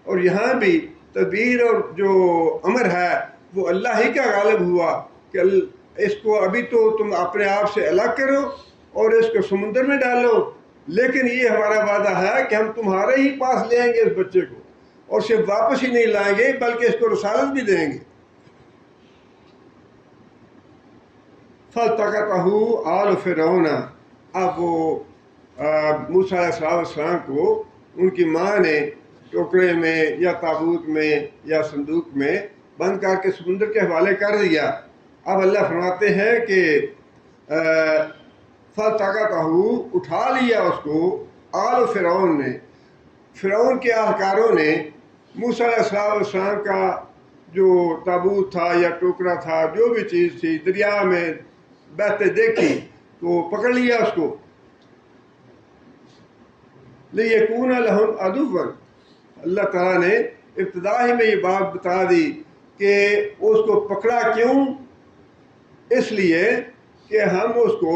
اور یہاں بھی تدبیر اور جو امر ہے وہ اللہ ہی کا غالب ہوا کہ اس کو ابھی تو تم اپنے آپ سے الگ کرو اور اس کو سمندر میں ڈالو، لیکن یہ ہمارا وعدہ ہے کہ ہم تمہارے ہی پاس لے آئیں گے اس بچے کو، اور صرف واپس ہی نہیں لائیں گے بلکہ اس کو رسالت بھی دیں گے. فَالْتَقَطَهُ آلُ فِرْعَوْنَ، اب وہ موسیٰ علیہ السلام کو ان کی ماں نے ٹوکرے میں یا تابوت میں یا صندوق میں بند کر کے سمندر کے حوالے کر دیا. اب اللہ فرماتے ہیں کہ فَالْتَقَطَهُ، اٹھا لیا اس کو آل فرعون نے، فرعون کے اہلکاروں نے موسیٰ علیہ السلام کا جو تابوت تھا یا ٹوکرا تھا، جو بھی چیز تھی، دریا میں بہتے دیکھی تو پکڑ لیا اس کو. لِيَكُونَ لَهُمْ عَدُوًّا، اللہ تعالیٰ نے ابتدا ہی میں یہ بات بتا دی کہ اس کو پکڑا کیوں؟ اس لیے کہ ہم اس کو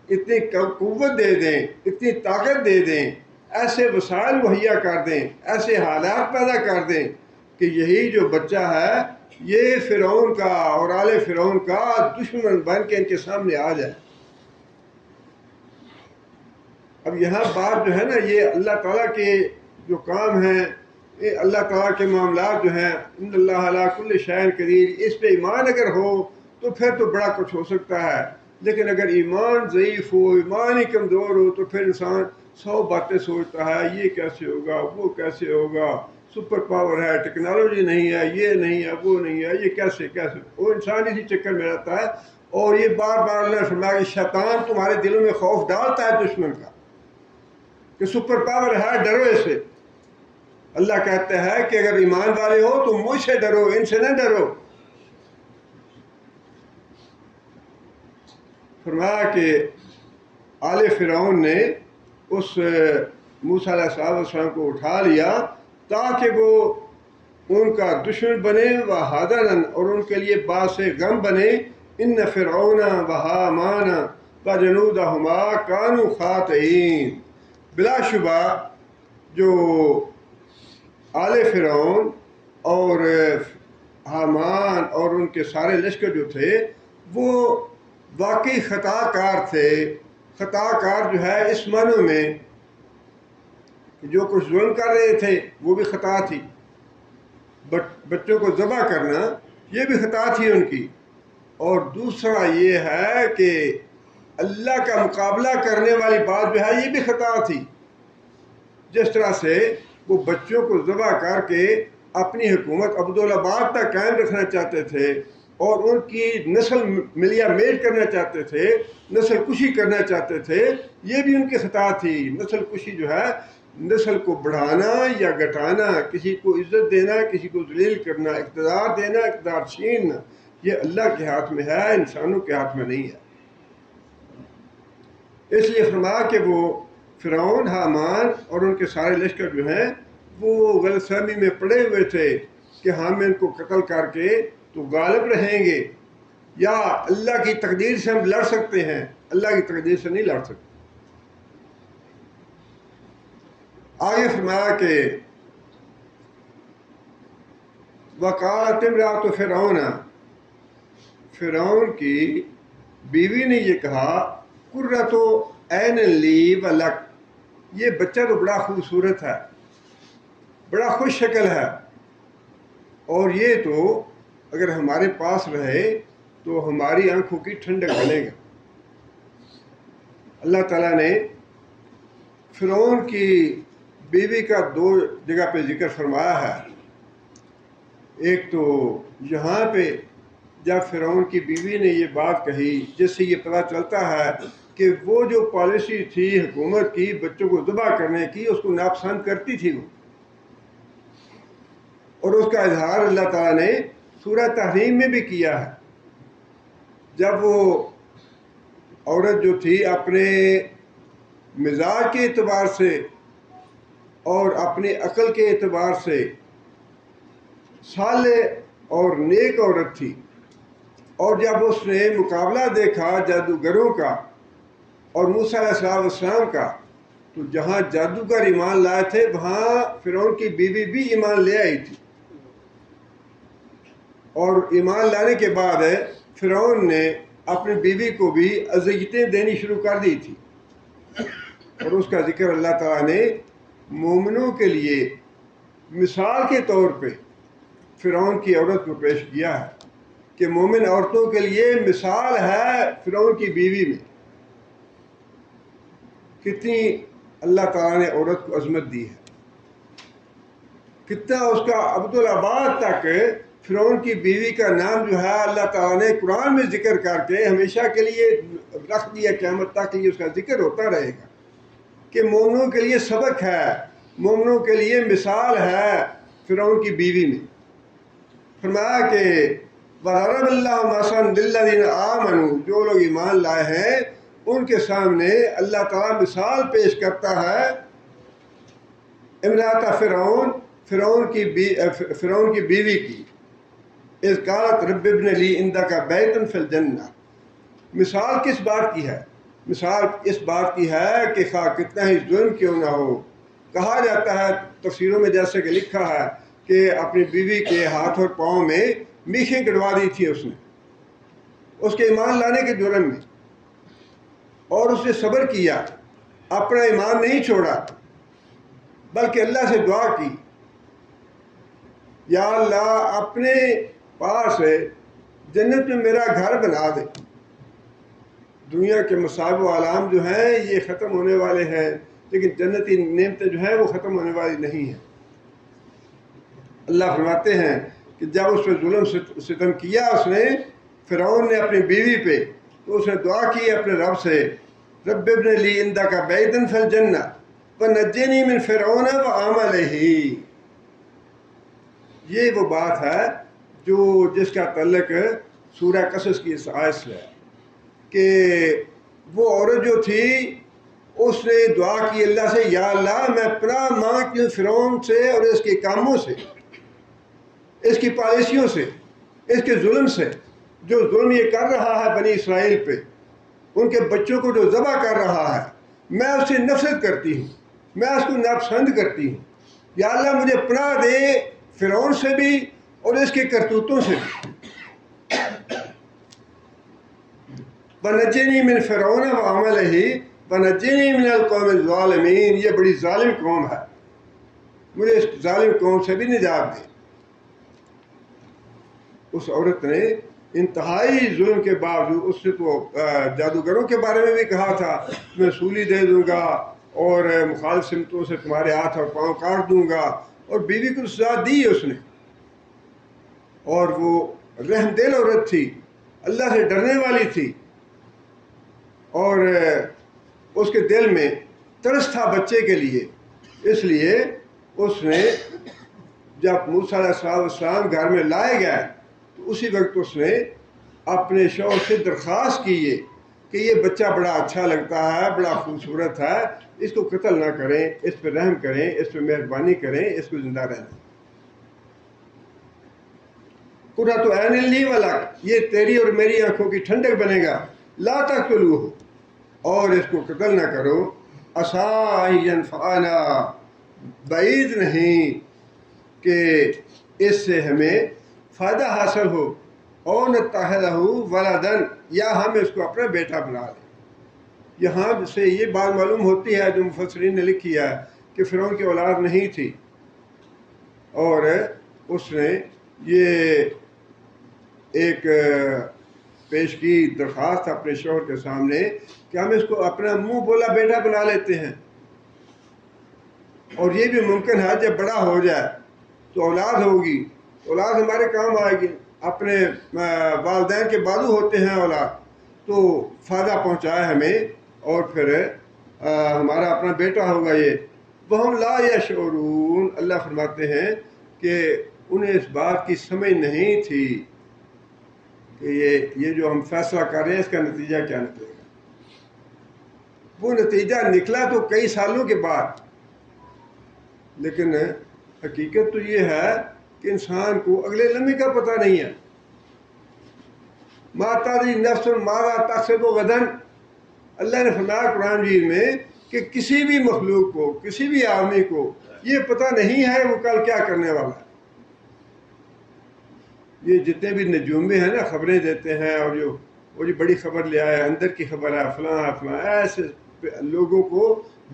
اتنی قوت دے دیں، اتنی طاقت دے دیں، ایسے وسائل مہیا کر دیں، ایسے حالات پیدا کر دیں کہ یہی جو بچہ ہے یہ فرعون کا اور آل فرعون کا دشمن بن کے ان کے سامنے آ جائے۔ اب یہاں بات جو ہے نا، یہ اللہ تعالیٰ کے جو کام ہیں، یہ اللہ تعالیٰ کے معاملات جو ہیں، ان اللہ علی کل شیء قدیر، اس پہ ایمان اگر ہو تو پھر تو بڑا کچھ ہو سکتا ہے، لیکن اگر ایمان ضعیف ہو، ایمان ہی کمزور ہو، تو پھر انسان 100 باتیں سوچتا ہے، یہ کیسے ہوگا، وہ کیسے ہوگا، سپر پاور ہے، ٹیکنالوجی نہیں ہے، یہ نہیں ہے، وہ نہیں ہے، یہ کیسے وہ انسان اسی چکر میں رہتا ہے۔ اور یہ بار بار اللہ نے فرمایا کہ شیطان تمہارے دلوں میں خوف ڈالتا ہے دشمن کا کہ سپر پاور ہے، ڈرو اس سے۔ اللہ کہتا ہے کہ اگر ایمان والے ہو تو مجھ سے ڈرو، ان سے نہ ڈرو۔ فرمایا کہ آل فرعون نے اس موسیٰ علیہ السلام کو اٹھا لیا تاکہ وہ ان کا دشمن بنے، وحاضرن، اور ان کے لیے باعث غم بنے۔ ان فرعون وہامان وجنودہما کانوا خاطئین، بلا شبہ جو آل فرعون اور حامان اور ان کے سارے لشکر جو تھے وہ واقعی خطا کار تھے۔ خطا کار جو ہے اس معنی میں جو کچھ ظلم کر رہے تھے وہ بھی خطا تھی، بچوں کو ذبح کرنا یہ بھی خطا تھی ان کی، اور دوسرا یہ ہے کہ اللہ کا مقابلہ کرنے والی بات جو ہے یہ بھی خطا تھی۔ جس طرح سے وہ بچوں کو ذبح کر کے اپنی حکومت عبدالآباد تک قائم رکھنا چاہتے تھے اور ان کی نسل ملیا میل کرنا چاہتے تھے، نسل کشی کرنا چاہتے تھے، یہ بھی ان کی خطا تھی۔ نسل کشی جو ہے نسل کو بڑھانا یا گھٹانا، کسی کو عزت دینا، کسی کو ذلیل کرنا، اقتدار دینا، اقتدار چھیننا، یہ اللہ کے ہاتھ میں ہے، انسانوں کے ہاتھ میں نہیں ہے۔ اس لیے فرمایا کہ وہ فرعون، حامان اور ان کے سارے لشکر جو ہیں وہ غلط فہمی میں پڑے ہوئے تھے کہ ہم ان کو قتل کر کے تو غالب رہیں گے، یا اللہ کی تقدیر سے ہم لڑ سکتے ہیں۔ اللہ کی تقدیر سے نہیں لڑ سکتے۔ آگے فرمایا کہ وقالت امرأۃ فرعون، فرعون کی بیوی نے یہ کہا قرۃ عین لی ولک، یہ بچہ تو بڑا خوبصورت ہے، بڑا خوش شکل ہے، اور یہ تو اگر ہمارے پاس رہے تو ہماری آنکھوں کی ٹھنڈک بنے گا۔ اللہ تعالیٰ نے فرعون کی بیوی کا 2 جگہ پہ ذکر فرمایا ہے۔ ایک تو یہاں پہ جب فرعون کی بیوی نے یہ بات کہی، جس سے یہ پتہ چلتا ہے کہ وہ جو پالیسی تھی حکومت کی بچوں کو ذبح کرنے کی، اس کو ناپسند کرتی تھی وہ، اور اس کا اظہار اللہ تعالیٰ نے سورہ تحریم میں بھی کیا ہے۔ جب وہ عورت جو تھی اپنے مزاج کے اعتبار سے اور اپنی عقل کے اعتبار سے صالح اور نیک عورت تھی، اور جب اس نے مقابلہ دیکھا جادوگروں کا اور موسیٰ علیہ السلام کا، تو جہاں جادوگر ایمان لائے تھے وہاں فرعون کی بیوی بھی ایمان لے آئی تھی، اور ایمان لانے کے بعد فرعون نے اپنی بیوی کو بھی اذیتیں دینی شروع کر دی تھی، اور اس کا ذکر اللہ تعالیٰ نے مومنوں کے لیے مثال کے طور پہ فرعون کی عورت کو پیش کیا ہے کہ مومن عورتوں کے لیے مثال ہے فرعون کی بیوی میں۔ کتنی اللہ تعالیٰ نے عورت کو عظمت دی ہے، کتنا اس کا عبدالآباد تک فرعون کی بیوی کا نام جو ہے اللہ تعالیٰ نے قرآن میں ذکر کر کے ہمیشہ کے لیے رکھ دیا، قیامت تک کے لیے اس کا ذکر ہوتا رہے گا کہ مومنوں کے لیے سبق ہے، مومنوں کے لیے مثال ہے فرعون کی بیوی میں۔ فرمایا کہ وَضَرَبَ اللَّهُ مَثَلًا لِلَّذِينَ آمَنُوا، جو لوگ ایمان لائے ہیں ان کے سامنے اللہ تعالیٰ مثال پیش کرتا ہے امرأۃ فرعون، فرعون کی بیوی کی، اذ قالت رب ابن لی عندک بیتا فی الجنہ. مثال کس بات کی ہے؟ مثال اس بات کی ہے کہ خواہ کتنا ہی ظلم کیوں نہ ہو. کہا جاتا ہے تفسیروں میں جیسے کہ لکھا ہے کہ اپنی بیوی کے ہاتھ اور پاؤں میں میخیں کٹوا دی تھی اس نے، اس کے ایمان لانے کے جرم میں، اور اس نے صبر کیا، اپنا ایمان نہیں چھوڑا، بلکہ اللہ سے دعا کی، یا اللہ اپنے پاس جنت میں میرا گھر بنا دے. دنیا کے مصائب و آلام جو ہیں یہ ختم ہونے والے ہیں، لیکن جنتی نعمتیں جو ہیں وہ ختم ہونے والی نہیں ہیں. اللہ فرماتے ہیں کہ جب اس پہ ظلم ستم کیا اس نے، فرعون نے اپنی بیوی پہ، تو اس نے دعا کی اپنے رب سے، رب ابن لی عندک بیتا فی الجنہ ونجنی من فرعون وعملہ. یہ وہ بات ہے جس کا تعلق سورہ قصص کی اس آیت سے ہے کہ وہ عورت جو تھی اس نے دعا کی اللہ سے، یا اللہ میں پناہ مانگتی ہوں فرعون سے اور اس کے کاموں سے، اس کی پالیسیوں سے، اس کے ظلم سے. جو ظلم یہ کر رہا ہے بنی اسرائیل پہ، ان کے بچوں کو جو ذبح کر رہا ہے، میں اس سے نفرت کرتی ہوں، میں اس کو ناپسند کرتی ہوں. یا اللہ مجھے پناہ دے فرعون سے بھی اور اس کے کرتوتوں سے بھی. وَنَجِّنِي مِن فِرْعَوْنَ وَعَمَلِهِ وَنَجِّنِي مِنَ الْقَوْمِ الظَّالِمِينَ. یہ بڑی ظالم قوم ہے، مجھے اس ظالم قوم سے بھی نجات دے. اس عورت نے انتہائی ظلم کے باوجود، اس سے تو جادوگروں کے بارے میں بھی کہا تھا میں سولی دے دوں گا اور مخالف سمتوں سے تمہارے ہاتھ اور پاؤں کاٹ دوں گا، اور بیوی کو سزا دی اس نے. اور وہ رحم دل عورت تھی، اللہ سے ڈرنے والی تھی، اور اس کے دل میں ترس تھا بچے کے لیے. اس لیے اس نے جب موسیٰ علیہ السلام گھر میں لائے گئے تو اسی وقت اس نے اپنے شوہر سے درخواست کی کہ یہ بچہ بڑا اچھا لگتا ہے، بڑا خوبصورت ہے، اس کو قتل نہ کریں، اس پہ رحم کریں، اس پہ مہربانی کریں، اس کو زندہ رہنے. قرۃ عین لی ولک، یہ تیری اور میری آنکھوں کی ٹھنڈک بنے گا. لا تقتلوہ، اور اس کو قتل نہ کرو. عسیٰ ان ینفعنا، بعید نہیں کہ اس سے ہمیں فائدہ حاصل ہو، اور نتخذہ ولدا، یا ہم اس کو اپنا بیٹا بنا لیں. یہاں سے یہ بات معلوم ہوتی ہے جو مفسرین نے لکھی ہے کہ فرعون کی اولاد نہیں تھی، اور اس نے یہ ایک پیش کی درخواست اپنے شوہر کے سامنے کہ ہم اس کو اپنا منہ بولا بیٹا بنا لیتے ہیں، اور یہ بھی ممکن ہے جب بڑا ہو جائے تو اولاد ہوگی، اولاد ہمارے کام آئے گی. اپنے والدین کے بازو ہوتے ہیں اولاد، تو فائدہ پہنچائے ہمیں، اور پھر ہمارا اپنا بیٹا ہوگا. یہ وَهُمْ لَا يَشْعُرُونَ، اللہ فرماتے ہیں کہ انہیں اس بات کی سمجھ نہیں تھی کہ یہ جو ہم فیصلہ کر رہے ہیں اس کا نتیجہ کیا نکلے گا. وہ نتیجہ نکلا تو کئی سالوں کے بعد، لیکن حقیقت تو یہ ہے کہ انسان کو اگلے لمحے کا پتہ نہیں ہے. ما تدری نفس ماذا تکسب غدا، اللہ نے فرمایا قرآن مجید میں کہ کسی بھی مخلوق کو، کسی بھی آدمی کو یہ پتہ نہیں ہے وہ کل کیا کرنے والا ہے. یہ جتنے بھی نجومے ہیں نا، خبریں دیتے ہیں، اور جو بڑی خبر لے آئے، اندر کی خبر ہے، فلاں ہے فلاں، ایسے لوگوں کو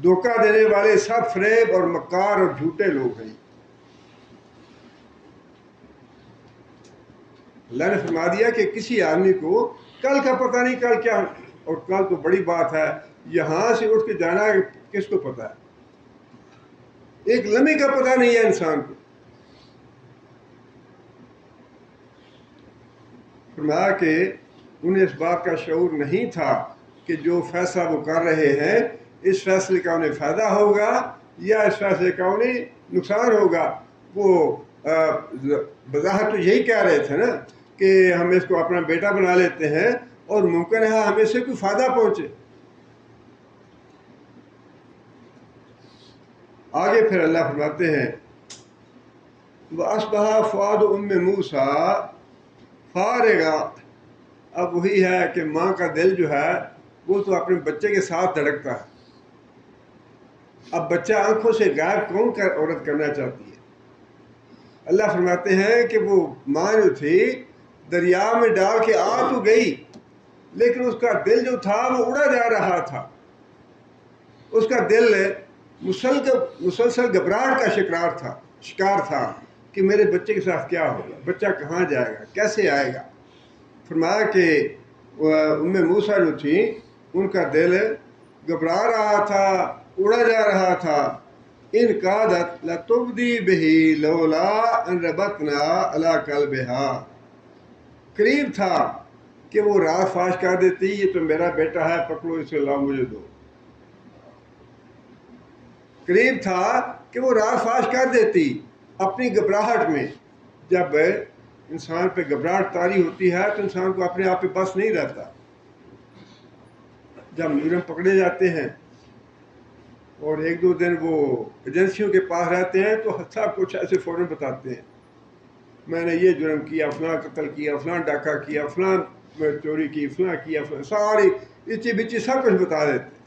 دھوکہ دینے والے سب فریب اور مکار اور جھوٹے لوگ ہیں. اللہ نے فرما دیا کہ کسی آدمی کو کل کا پتہ نہیں کل کیا، اور کل تو بڑی بات ہے، یہاں سے اٹھ کے جانا کس کو پتہ ہے؟ ایک لمحے کا پتہ نہیں ہے انسان کو. فرمایا کہ انہیں اس بات کا شعور نہیں تھا کہ جو فیصلہ وہ کر رہے ہیں اس فیصلے کا انہیں فائدہ ہوگا یا اس فیصلے کا انہیں نقصان ہوگا. وہ بظاہر تو یہی کہہ رہے تھے نا کہ ہم اس کو اپنا بیٹا بنا لیتے ہیں اور ممکن ہے ہمیں سے کوئی فائدہ پہنچے. آگے پھر اللہ فرماتے ہیں وَأَصْبَحَ فُؤَادُ أُمِّ مُوسَىٰ فارغا، اب وہی ہے کہ ماں کا دل جو ہے وہ تو اپنے بچے کے ساتھ دھڑکتا ہے. اب بچہ آنکھوں سے غائب کون کر عورت کرنا چاہتی ہے؟ اللہ فرماتے ہیں کہ وہ ماں جو تھی دریا میں ڈال کے آ تو گئی، لیکن اس کا دل جو تھا وہ اڑا جا رہا تھا. اس کا دل مسلسل گھبراہٹ کا شکار تھا کہ میرے بچے کے ساتھ کیا ہوگا، بچہ کہاں جائے گا، کیسے آئے گا. فرمایا کہ ام موسیٰ جو تھی ان کا دل گھبرا رہا تھا، اڑا جا رہا تھا. ان قادت لتبدی بہی لولا ان ربطنا علی قلبہا، قریب تھا کہ وہ راز فاش کر دیتی، یہ تو میرا بیٹا ہے، پکڑو اسے لاؤ مجھے دو. قریب تھا کہ وہ راز فاش کر دیتی اپنی گھبراہٹ میں. جب انسان پہ گھبراہٹ طاری ہوتی ہے تو انسان کو اپنے آپ پہ بس نہیں رہتا. جب مجرم پکڑے جاتے ہیں اور ایک دو دن وہ ایجنسیوں کے پاس رہتے ہیں تو سب کچھ ایسے فوراً بتاتے ہیں، میں نے یہ جرم کیا، فلاں قتل کیا، فلاں ڈاکہ کیا، فلاں چوری کی، فلاں کیا، فلاں، ساری اچی بچی سب کچھ بتا دیتے ہیں.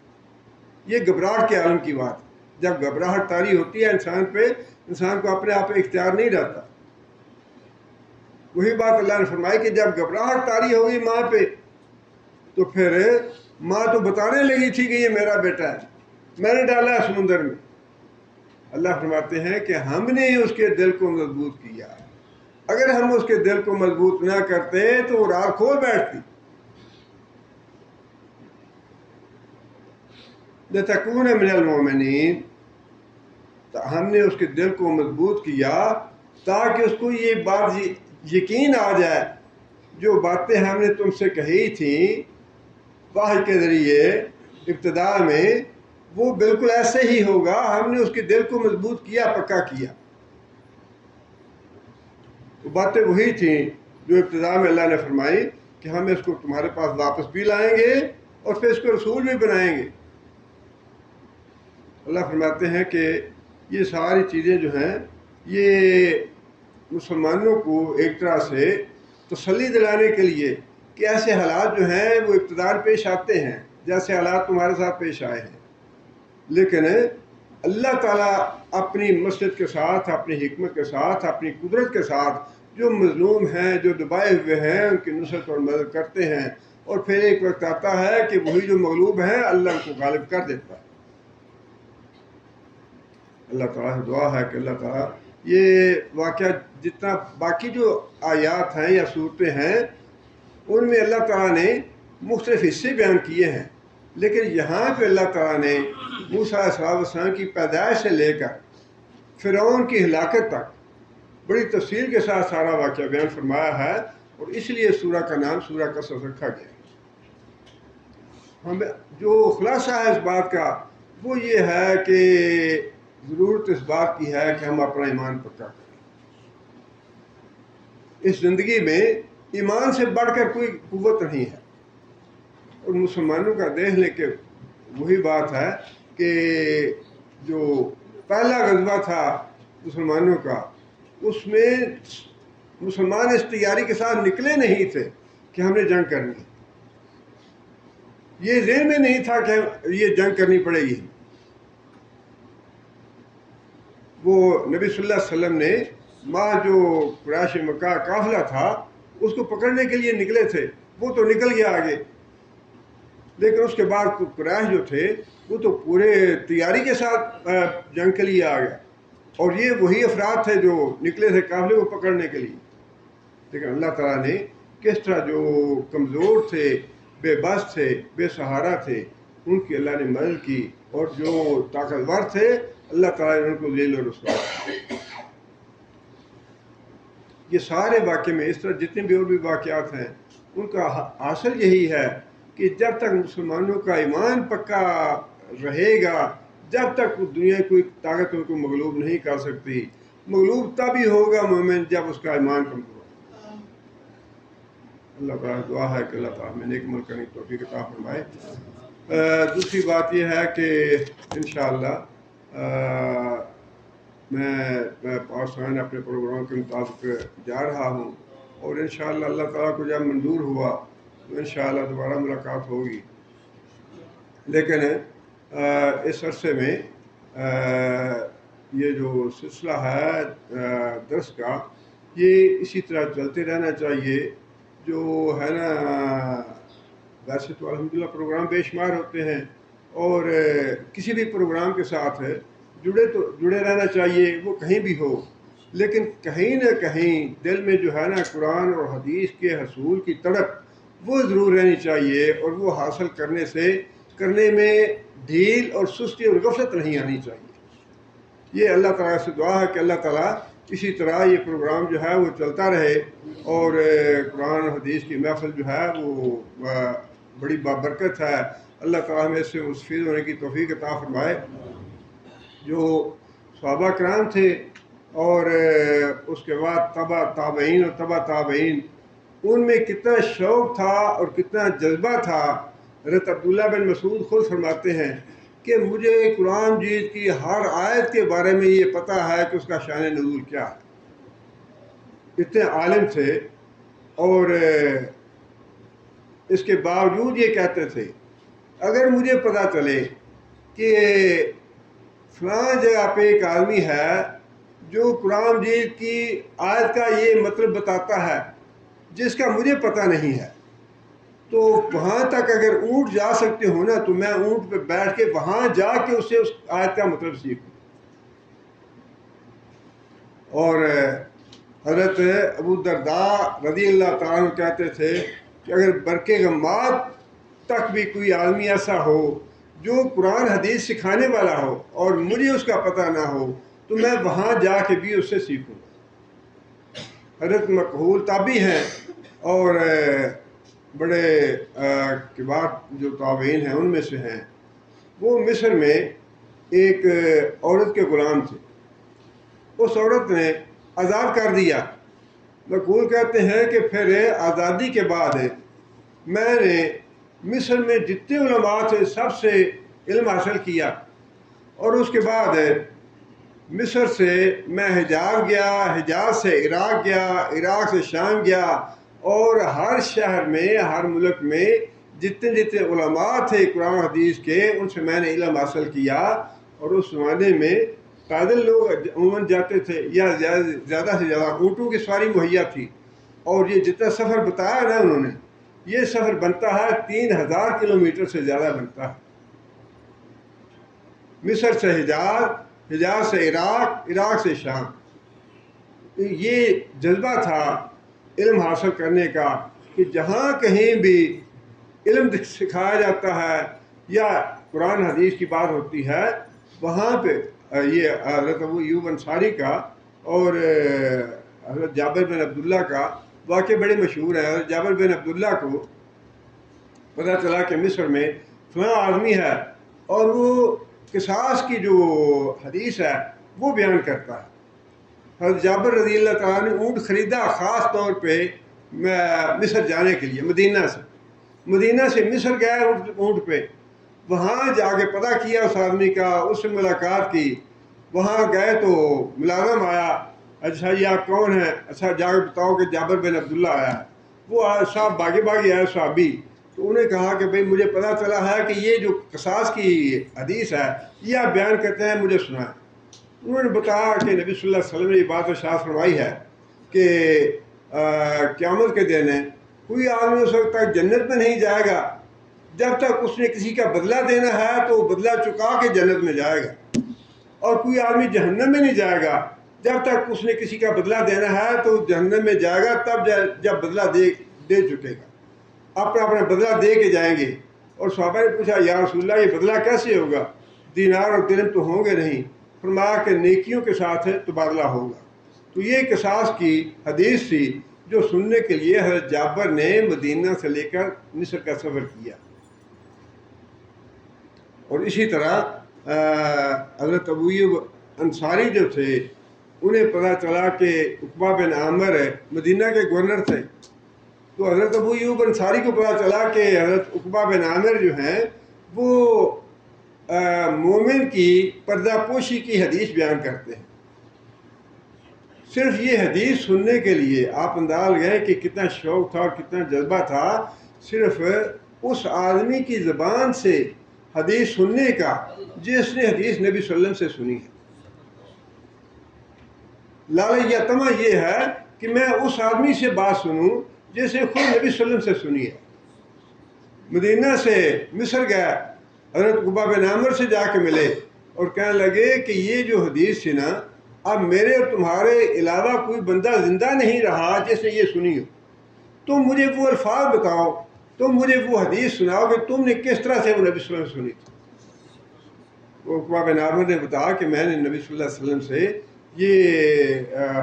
یہ گھبراہٹ کے عالم کی بات ہے. جب گھبراہٹ طاری ہوتی ہے انسان پہ، انسان کو اپنے آپ پہ اختیار نہیں رہتا. وہی بات اللہ نے فرمائی کہ جب گھبراہٹ طاری ہوگی ماں پہ تو پھر ماں تو بتانے لگی تھی کہ یہ میرا بیٹا ہے، میں نے ڈالا ہے سمندر میں. اللہ فرماتے ہیں کہ ہم نے اس کے دل کو مضبوط کیا. اگر ہم اس کے دل کو مضبوط نہ کرتے تو وہ راز کھول بیٹھتی. لِتَكُونَ مِنَ الْمُؤْمِنِينَ، ہم نے اس کے دل کو مضبوط کیا تاکہ اس کو یہ بات یقین آ جائے، جو باتیں ہم نے تم سے کہی تھیں وحی کے ذریعے ابتدا میں، وہ بالکل ایسے ہی ہوگا. ہم نے اس کے دل کو مضبوط کیا، پکا کیا. وہ باتیں وہی تھیں جو ابتدا میں اللہ نے فرمائی کہ ہم اس کو تمہارے پاس واپس بھی لائیں گے اور پھر اس کو رسول بھی بنائیں گے. اللہ فرماتے ہیں کہ یہ ساری چیزیں جو ہیں یہ مسلمانوں کو ایک طرح سے تسلی دلانے کے لیے کہ ایسے حالات جو ہیں وہ ابتدار پیش آتے ہیں جیسے حالات تمہارے ساتھ پیش آئے ہیں، لیکن اللہ تعالیٰ اپنی مصلحت کے ساتھ، اپنی حکمت کے ساتھ، اپنی قدرت کے ساتھ جو مظلوم ہیں، جو دبائے ہوئے ہیں، ان کی نصرت اور مدد کرتے ہیں. اور پھر ایک وقت آتا ہے کہ وہی جو مغلوب ہیں اللہ ان کو غالب کر دیتا ہے. اللہ تعالیٰ سے دعا ہے کہ اللہ تعالیٰ یہ واقعہ جتنا باقی جو آیات ہیں یا صورتیں ہیں ان میں اللہ تعالیٰ نے مختلف حصے بیان کیے ہیں، لیکن یہاں پہ اللہ تعالیٰ نے موسیٰ علیہ السلام کی پیدائش سے لے کر فرعون کی ہلاکت تک بڑی تفصیل کے ساتھ سارا واقعہ بیان فرمایا ہے، اور اس لیے سورہ کا نام سورہ قصص رکھا گیا. ہمیں جو خلاصہ ہے اس بات کا وہ یہ ہے کہ ضرورت اس بات کی ہے کہ ہم اپنا ایمان پکا کریں. اس زندگی میں ایمان سے بڑھ کر کوئی قوت نہیں ہے. اور مسلمانوں کا دیکھ لیں کہ وہی بات ہے کہ جو پہلا غزوہ تھا مسلمانوں کا، اس میں مسلمان اس تیاری کے ساتھ نکلے نہیں تھے کہ ہم نے جنگ کرنی. یہ ذہن میں نہیں تھا کہ یہ جنگ کرنی پڑے گی. وہ نبی صلی اللہ علیہ وسلم نے جو قریش مکہ قافلہ تھا اس کو پکڑنے کے لیے نکلے تھے، وہ تو نکل گیا آگے، لیکن اس کے بعد قریش جو تھے وہ تو پورے تیاری کے ساتھ جنگ کے لیے آ گیا. اور یہ وہی افراد تھے جو نکلے تھے قافلے کو پکڑنے کے لیے. لیکن اللہ تعالیٰ نے کس طرح جو کمزور تھے، بے بس تھے، بے سہارا تھے، ان کی اللہ نے مدد کی، اور جو طاقتور تھے اللہ تعالیٰ نے ان کو ذلیل و رسوا کیا. یہ سارے واقعے میں اس طرح جتنے بھی اور بھی واقعات ہیں ان کا حاصل یہی ہے کہ جب تک مسلمانوں کا ایمان پکا رہے گا، جب تک دنیا کوئی طاقت ان کو مغلوب نہیں کر سکتی. مغلوب تب ہی ہوگا مومن جب اس کا ایمان کمزور ہوگا. اللہ تعالیٰ دعا ہے کہ اللہ تعالیٰ میں نیک عمل کرنے کی توفیق عطا فرمائے. دوسری بات یہ ہے کہ انشاءاللہ میں پاکستان اپنے پروگرام کے مطابق جا رہا ہوں، اور انشاءاللہ اللہ تعالیٰ کو جب منظور ہوا تو انشاءاللہ دوبارہ ملاقات ہوگی۔ لیکن اس عرصے میں یہ جو سلسلہ ہے درس کا، یہ اسی طرح چلتے رہنا چاہیے۔ جو ہے نا، ویسے تو الحمدللہ پروگرام بے شمار ہوتے ہیں، اور کسی بھی پروگرام کے ساتھ جڑے رہنا چاہیے، وہ کہیں بھی ہو، لیکن کہیں نہ کہیں دل میں جو ہے نا قرآن اور حدیث کے حصول کی تڑپ وہ ضرور رہنی چاہیے، اور وہ حاصل کرنے میں ڈھیل اور سستی اور غفلت نہیں آنی چاہیے۔ یہ اللہ تعالیٰ سے دعا ہے کہ اللہ تعالیٰ اسی طرح یہ پروگرام جو ہے وہ چلتا رہے، اور قرآن حدیث کی محفل جو ہے وہ بڑی بابرکت ہے۔ اللہ تعالیٰ ہمیں اس سے مستفید ہونے کی توفیق عطا فرمائے۔ جو صحابہ کرام تھے، اور اس کے بعد تبع تابعین اور تبع تابعین، ان میں کتنا شوق تھا اور کتنا جذبہ تھا۔ حضرت عبداللہ بن مسعود خود فرماتے ہیں کہ مجھے قرآن مجید کی ہر آیت کے بارے میں یہ پتہ ہے کہ اس کا شان نزول کیا ہے۔ اتنے عالم تھے، اور اس کے باوجود یہ کہتے تھے اگر مجھے پتہ چلے کہ فلاں جگہ پہ ایک آدمی ہے جو قرآن مجید کی آیت کا یہ مطلب بتاتا ہے جس کا مجھے پتہ نہیں ہے، تو وہاں تک اگر اونٹ جا سکتے ہو نا، تو میں اونٹ پہ بیٹھ کے وہاں جا کے اس سے اس آیت کا مطلب سیکھوں۔ اور حضرت ابو الدرداء رضی اللہ تعالیٰ عنہ کہتے تھے کہ اگر برق غمات تک بھی کوئی آدمی ایسا ہو جو قرآن حدیث سکھانے والا ہو اور مجھے اس کا پتہ نہ ہو، تو میں وہاں جا کے بھی اس سے سیکھوں۔ حضرت مقبول تابعی ہیں، اور بڑے کبار جو تابعین ہیں ان میں سے ہیں۔ وہ مصر میں ایک عورت کے غلام تھے، اس عورت نے آزاد کر دیا۔ مقبول کہتے ہیں کہ پھر آزادی کے بعد میں نے مصر میں جتنے علماء تھے سب سے علم حاصل کیا، اور اس کے بعد مصر سے میں حجاز گیا، حجاز سے عراق گیا، عراق سے شام گیا، اور ہر شہر میں ہر ملک میں جتنے علماء تھے قرآن حدیث کے ان سے میں نے علم حاصل کیا۔ اور اس زمانے میں پیدل لوگ عموماً جاتے تھے، یا زیادہ سے زیادہ اونٹوں کی سواری مہیا تھی، اور یہ جتنا سفر بتایا نا انہوں نے، یہ سفر بنتا ہے 3000 کلومیٹر سے زیادہ بنتا ہے۔ مصر سے حجاز، حجاز سے عراق، عراق سے شام۔ یہ جذبہ تھا علم حاصل کرنے کا، کہ جہاں کہیں بھی علم سکھایا جاتا ہے یا قرآن حدیث کی بات ہوتی ہے، وہاں پہ یہ حضرت ابو ایوب انصاری کا اور حضرت جابر بن عبداللہ کا واقعہ بڑے مشہور ہے۔ حضرت جابر بن عبداللہ کو پتہ چلا کہ مصر میں فلاں آدمی ہے، اور وہ قصاص کی جو حدیث ہے وہ بیان کرتا ہے۔ حضرت جابر رضی اللہ تعالیٰ نے اونٹ خریدا خاص طور پہ مصر جانے کے لیے، مدینہ سے مصر گئے اونٹ پہ، وہاں جا کے پتہ کیا اس آدمی کا، اس سے ملاقات کی۔ وہاں گئے تو ملازم آیا، اچھا یہ آپ کون ہیں؟ اچھا جا کے بتاؤ کہ جابر بن عبداللہ آیا ہے۔ وہ صاحب باغی آئے صحابی، تو انہیں کہا کہ بھئی مجھے پتہ چلا ہے کہ یہ جو قصاص کی حدیث ہے یہ آپ بیان کرتے ہیں، مجھے سنائیں۔ انہوں نے بتایا کہ نبی صلی اللہ علیہ وسلم نے یہ بات ارشاد فرمائی ہے کہ قیامت کے دن کوئی آدمی اس وقت تک جنت میں نہیں جائے گا جب تک اس نے کسی کا بدلہ دینا ہے تو وہ بدلہ چکا کے جنت میں جائے گا، اور کوئی آدمی جہنم میں نہیں جائے گا جب تک اس نے کسی کا بدلہ دینا ہے تو جہنم میں جائے گا تب جب بدلہ دے چکے گا، اپنا بدلہ دے کے جائیں گے۔ اور صحابہ نے پوچھا یا رسول اللہ یہ بدلہ کیسے ہوگا؟ دینار اور درہم تو ہوں گے نہیں۔ فرمایا کہ نیکیوں کے ساتھ تبادلہ ہوگا۔ تو یہ قصاص کی حدیث تھی جو سننے کے لیے حضرت جابر نے مدینہ سے لے کر مصر کا سفر کیا۔ اور اسی طرح حضرت ابو ایوب انصاری جو تھے انہیں پتہ چلا کہ عقبہ بن عامر مدینہ کے گورنر تھے، تو حضرت ابو ایوب انصاری کو پتہ چلا کہ حضرت عقبہ بن عامر جو ہیں وہ مومن کی پردہ پوشی کی حدیث بیان کرتے ہیں، صرف یہ حدیث سننے کے لیے آپ انداز گئے کہ کتنا شوق تھا اور کتنا جذبہ تھا، صرف اس آدمی کی زبان سے حدیث سننے کا جس نے حدیث نبی صلی اللہ علیہ وسلم سے سنی ہے۔ لالچ یا طمع یہ ہے کہ میں اس آدمی سے بات سنوں جس نے خود نبی صلی اللہ علیہ وسلم سے سنی ہے۔ مدینہ سے مصر گیا، حضرت عقبہ بن عامر سے جا کے ملے اور کہنے لگے کہ یہ جو حدیث تھی نا، اب میرے اور تمہارے علاوہ کوئی بندہ زندہ نہیں رہا جس نے یہ سنی ہو، تم مجھے وہ الفاظ بتاؤ، تم مجھے وہ حدیث سناؤ کہ تم نے کس طرح سے وہ نبی صلی اللہ علیہ وسلم سے سنی تھی۔ وہ عقبہ بن عامر نے بتایا کہ میں نے نبی صلی اللہ علیہ وسلم سے یہ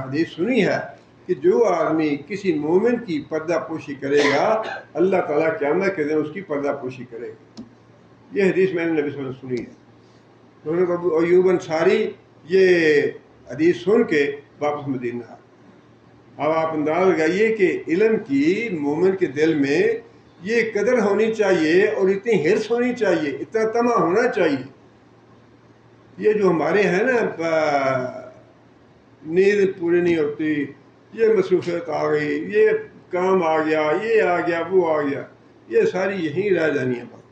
حدیث سنی ہے کہ جو آدمی کسی مومن کی پردہ پوشی کرے گا، اللہ تعالیٰ قیامت کے دن اس کی پردہ پوشی کرے گا۔ یہ حدیث میں نے نبی صلی اللہ علیہ وسلم سنی ہے۔ حضرت ابو ایوب انصاری یہ حدیث سن کے واپس مدینہ آئے۔ اب آپ انداز لگائیے کہ علم کی مومن کے دل میں یہ قدر ہونی چاہیے اور اتنی حرص ہونی چاہیے، اتنا طمع ہونا چاہیے۔ یہ جو ہمارے ہیں نا، نیند پوری نہیں ہوتی، یہ مصروفیت آ گئی، یہ کام آ گیا، یہ آ گیا، وہ آ گیا، یہ ساری یہیں رہ جانی ہے باتیں۔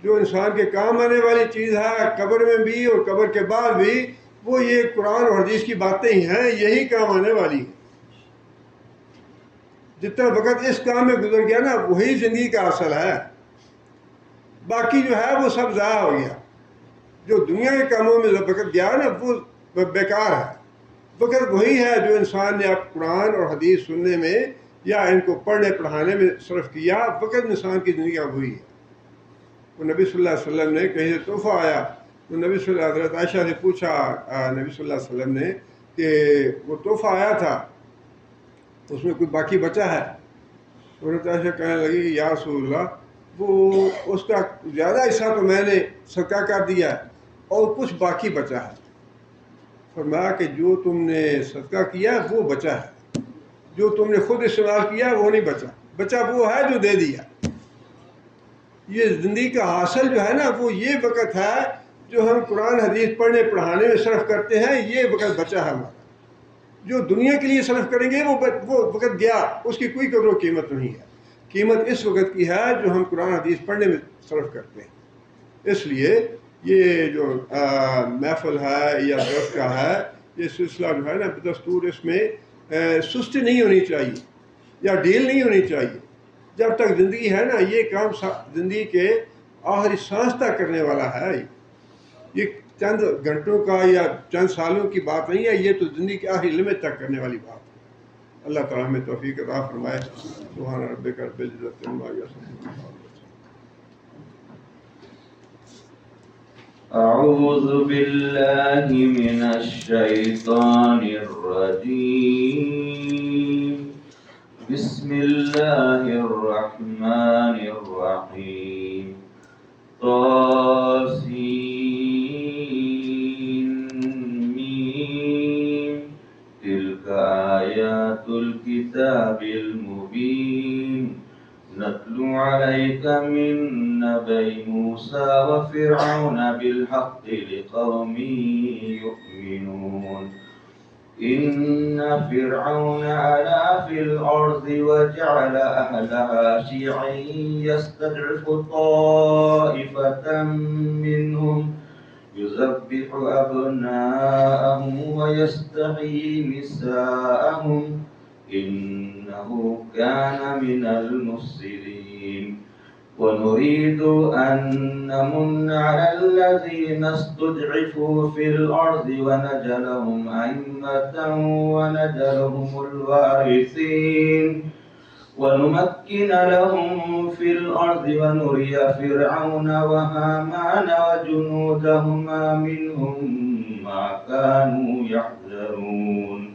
جو انسان کے کام آنے والی چیز ہے قبر میں بھی اور قبر کے بعد بھی، وہ یہ قرآن اور حدیث کی باتیں ہی ہیں، یہی کام آنے والی ہیں۔ جتنا وقت اس کام میں گزر گیا نا، وہی زندگی کا اصل ہے، باقی جو ہے وہ سب ضائع ہو گیا۔ جو دنیا کے کاموں میں وقت گیا نا، وہ بیکار ہے۔ وقت وہی ہے جو انسان نے اب قرآن اور حدیث سننے میں یا ان کو پڑھنے پڑھانے میں صرف کیا، وقت انسان کی زندگی کا وہی ہے۔ وہ نبی صلی اللہ علیہ وسلم نے کہیں سے تحفہ آیا تو نبی صلی اللہ علیہ وسلم، حضرت عائشہ سے پوچھا نبی صلی اللہ علیہ وسلم نے کہ وہ تحفہ آیا تھا اس میں کوئی باقی بچا ہے؟ حضرت عائشہ کہنے لگی یا رسول اللہ، وہ اس کا زیادہ حصہ تو میں نے صدقہ کر دیا ہے اور کچھ باقی بچا ہے۔ فرمایا کہ جو تم نے صدقہ کیا وہ بچا ہے، جو تم نے خود استعمال کیا وہ نہیں بچا، بچا وہ ہے جو دے دیا۔ یہ زندگی کا حاصل جو ہے نا، وہ یہ وقت ہے جو ہم قرآن حدیث پڑھنے پڑھانے میں صرف کرتے ہیں، یہ وقت بچا ہے ہمارا۔ جو دنیا کے لیے صرف کریں گے وہ وقت گیا، اس کی کوئی قدر و قیمت نہیں ہے۔ قیمت اس وقت کی ہے جو ہم قرآن حدیث پڑھنے میں صرف کرتے ہیں۔ اس لیے یہ جو محفل ہے یا درس کا ہے، یہ سلسلہ جو ہے نا بدستور، اس میں سستی نہیں ہونی چاہیے یا ڈھیل نہیں ہونی چاہیے۔ جب تک زندگی ہے نا، یہ کام زندگی کے آخری سانس تک کرنے والا ہے۔ یہ چند گھنٹوں کا یا چند سالوں کی بات نہیں ہے، یہ تو زندگی کے آخری لمحے تک کرنے والی بات ہے۔ اللہ تعالیٰ ہمیں توفیق عطا فرمائے۔ سبحان ربک رب العزت عما یصفون۔ أعوذ بالله من الشيطان الرجيم. بسم الله الرحمن الرحيم. طاسين ميم. تلك آيات الكتاب المبين. نتلو عليك من نبأ موسى وفرعون بالحق لقوم يؤمنون. إن فرعون علا في الأرض وجعل أهلها شيعا يستضعف طائفة منهم يذبح أبناءهم ويستحيي نساءهم إنه كان من المفسدين. ونريد أن نمن على الذين استضعفوا في الأرض ونجعلهم أئمة ونجعلهم الوارثين ونمكن لهم في الأرض ونري فرعون وهامان وجنودهما منهم ما كانوا يحذرون.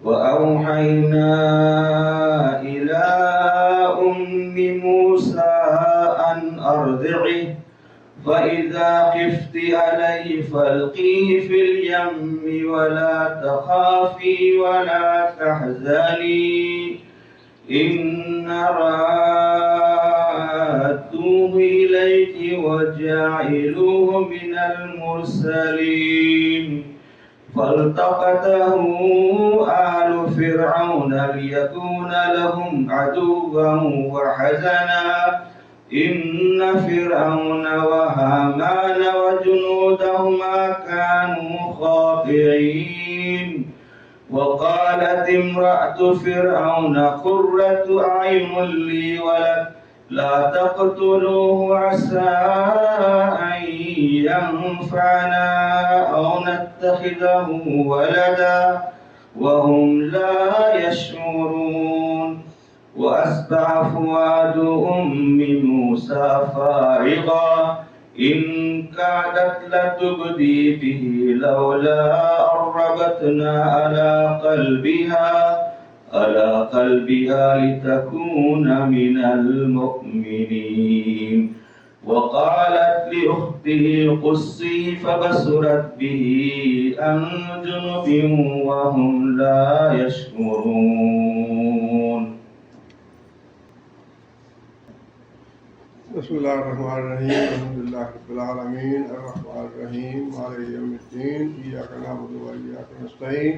وأوحينا إلى أم موسى أن أرضعه فإذا خفت عليه فألقيه في اليم ولا تخافي ولا تحزني إنا رادوه إليك وجاعلوه من المرسلين. فالتقطه آل فرعون ليكون لهم عدوا وحزنا إن فرعون وهامان وجنودهما كانوا خاطئين. وقالت امرأة فرعون قرة أعين لي ولك لا تقتلوه عسى أن ينفعنا أو نتخذه ولدا وهم لا يشعرون. وأصبح فؤاد أم موسى فارغا إن كادت لتبدي به لولا أن ربطنا على قلبها لتكون من المؤمنين. وقالت لأخته قصي فبصرت به عن جنب وهم لا يشعرون. بسم الله الرحمن الرحيم الحمد لله رب العالمين الرحمن الرحيم مالك يوم الدين إياك نعبد وإياك نستعين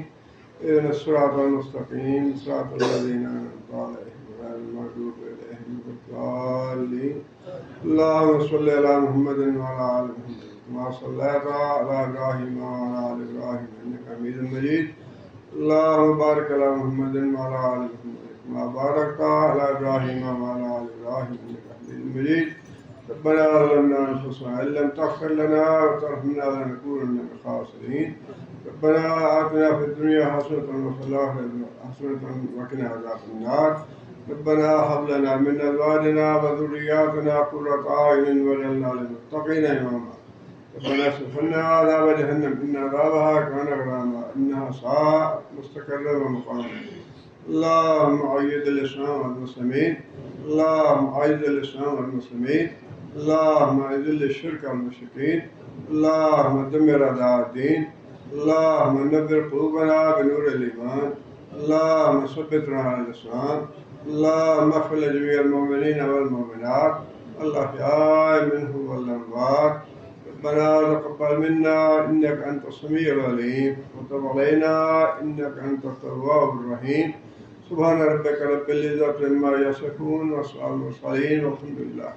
اهدنا الصراط المستقيم صراط الذين أنعمت عليهم غير المغضوب عليهم ولا الضالين. اللهم صل على محمد وعلى آل محمد كما صليت على إبراهيم وعلى آل إبراهيم إنك حميد مجيد. اللهم بارك على محمد وعلى آل محمد كما باركت على إبراهيم وعلى آل إبراهيم إنك المجيد. ربنا ظلمنا أنفسنا إن لم تغفر لنا وترحمنا لنكونن من الخاسرين. ربنا آتنا في الدنيا حسنة وفي الآخرة حسنة وقنا عذاب النار. ربنا هب لنا من أزواجنا وذرياتنا قرة أعين واجعلنا للمتقين إماما. ربنا اصرف عنا عذاب جهنم إن عذابها كان غراما إنها ساءت مستقرا ومقاما. اللهم أيد الإسلام والمسلمين. اللهم أعز الإسلام والمسلمين. اللهم أذل الشرك والمشركين. اللهم دمر أعداء الدين. اللهم نذر قلوبنا بنور الإيمان. اللهم ثبتنا على الإسلام. اللهم اغفر لجميع المؤمنين والمؤمنات الأحياء منهم والأموات. ربنا تقبل منا إنك أنت السميع العليم وتب علينا إنك أنت التواب الرحيم. سبحان ربك رب العزة عما يصفون وسلام على المرسلين والحمد لله.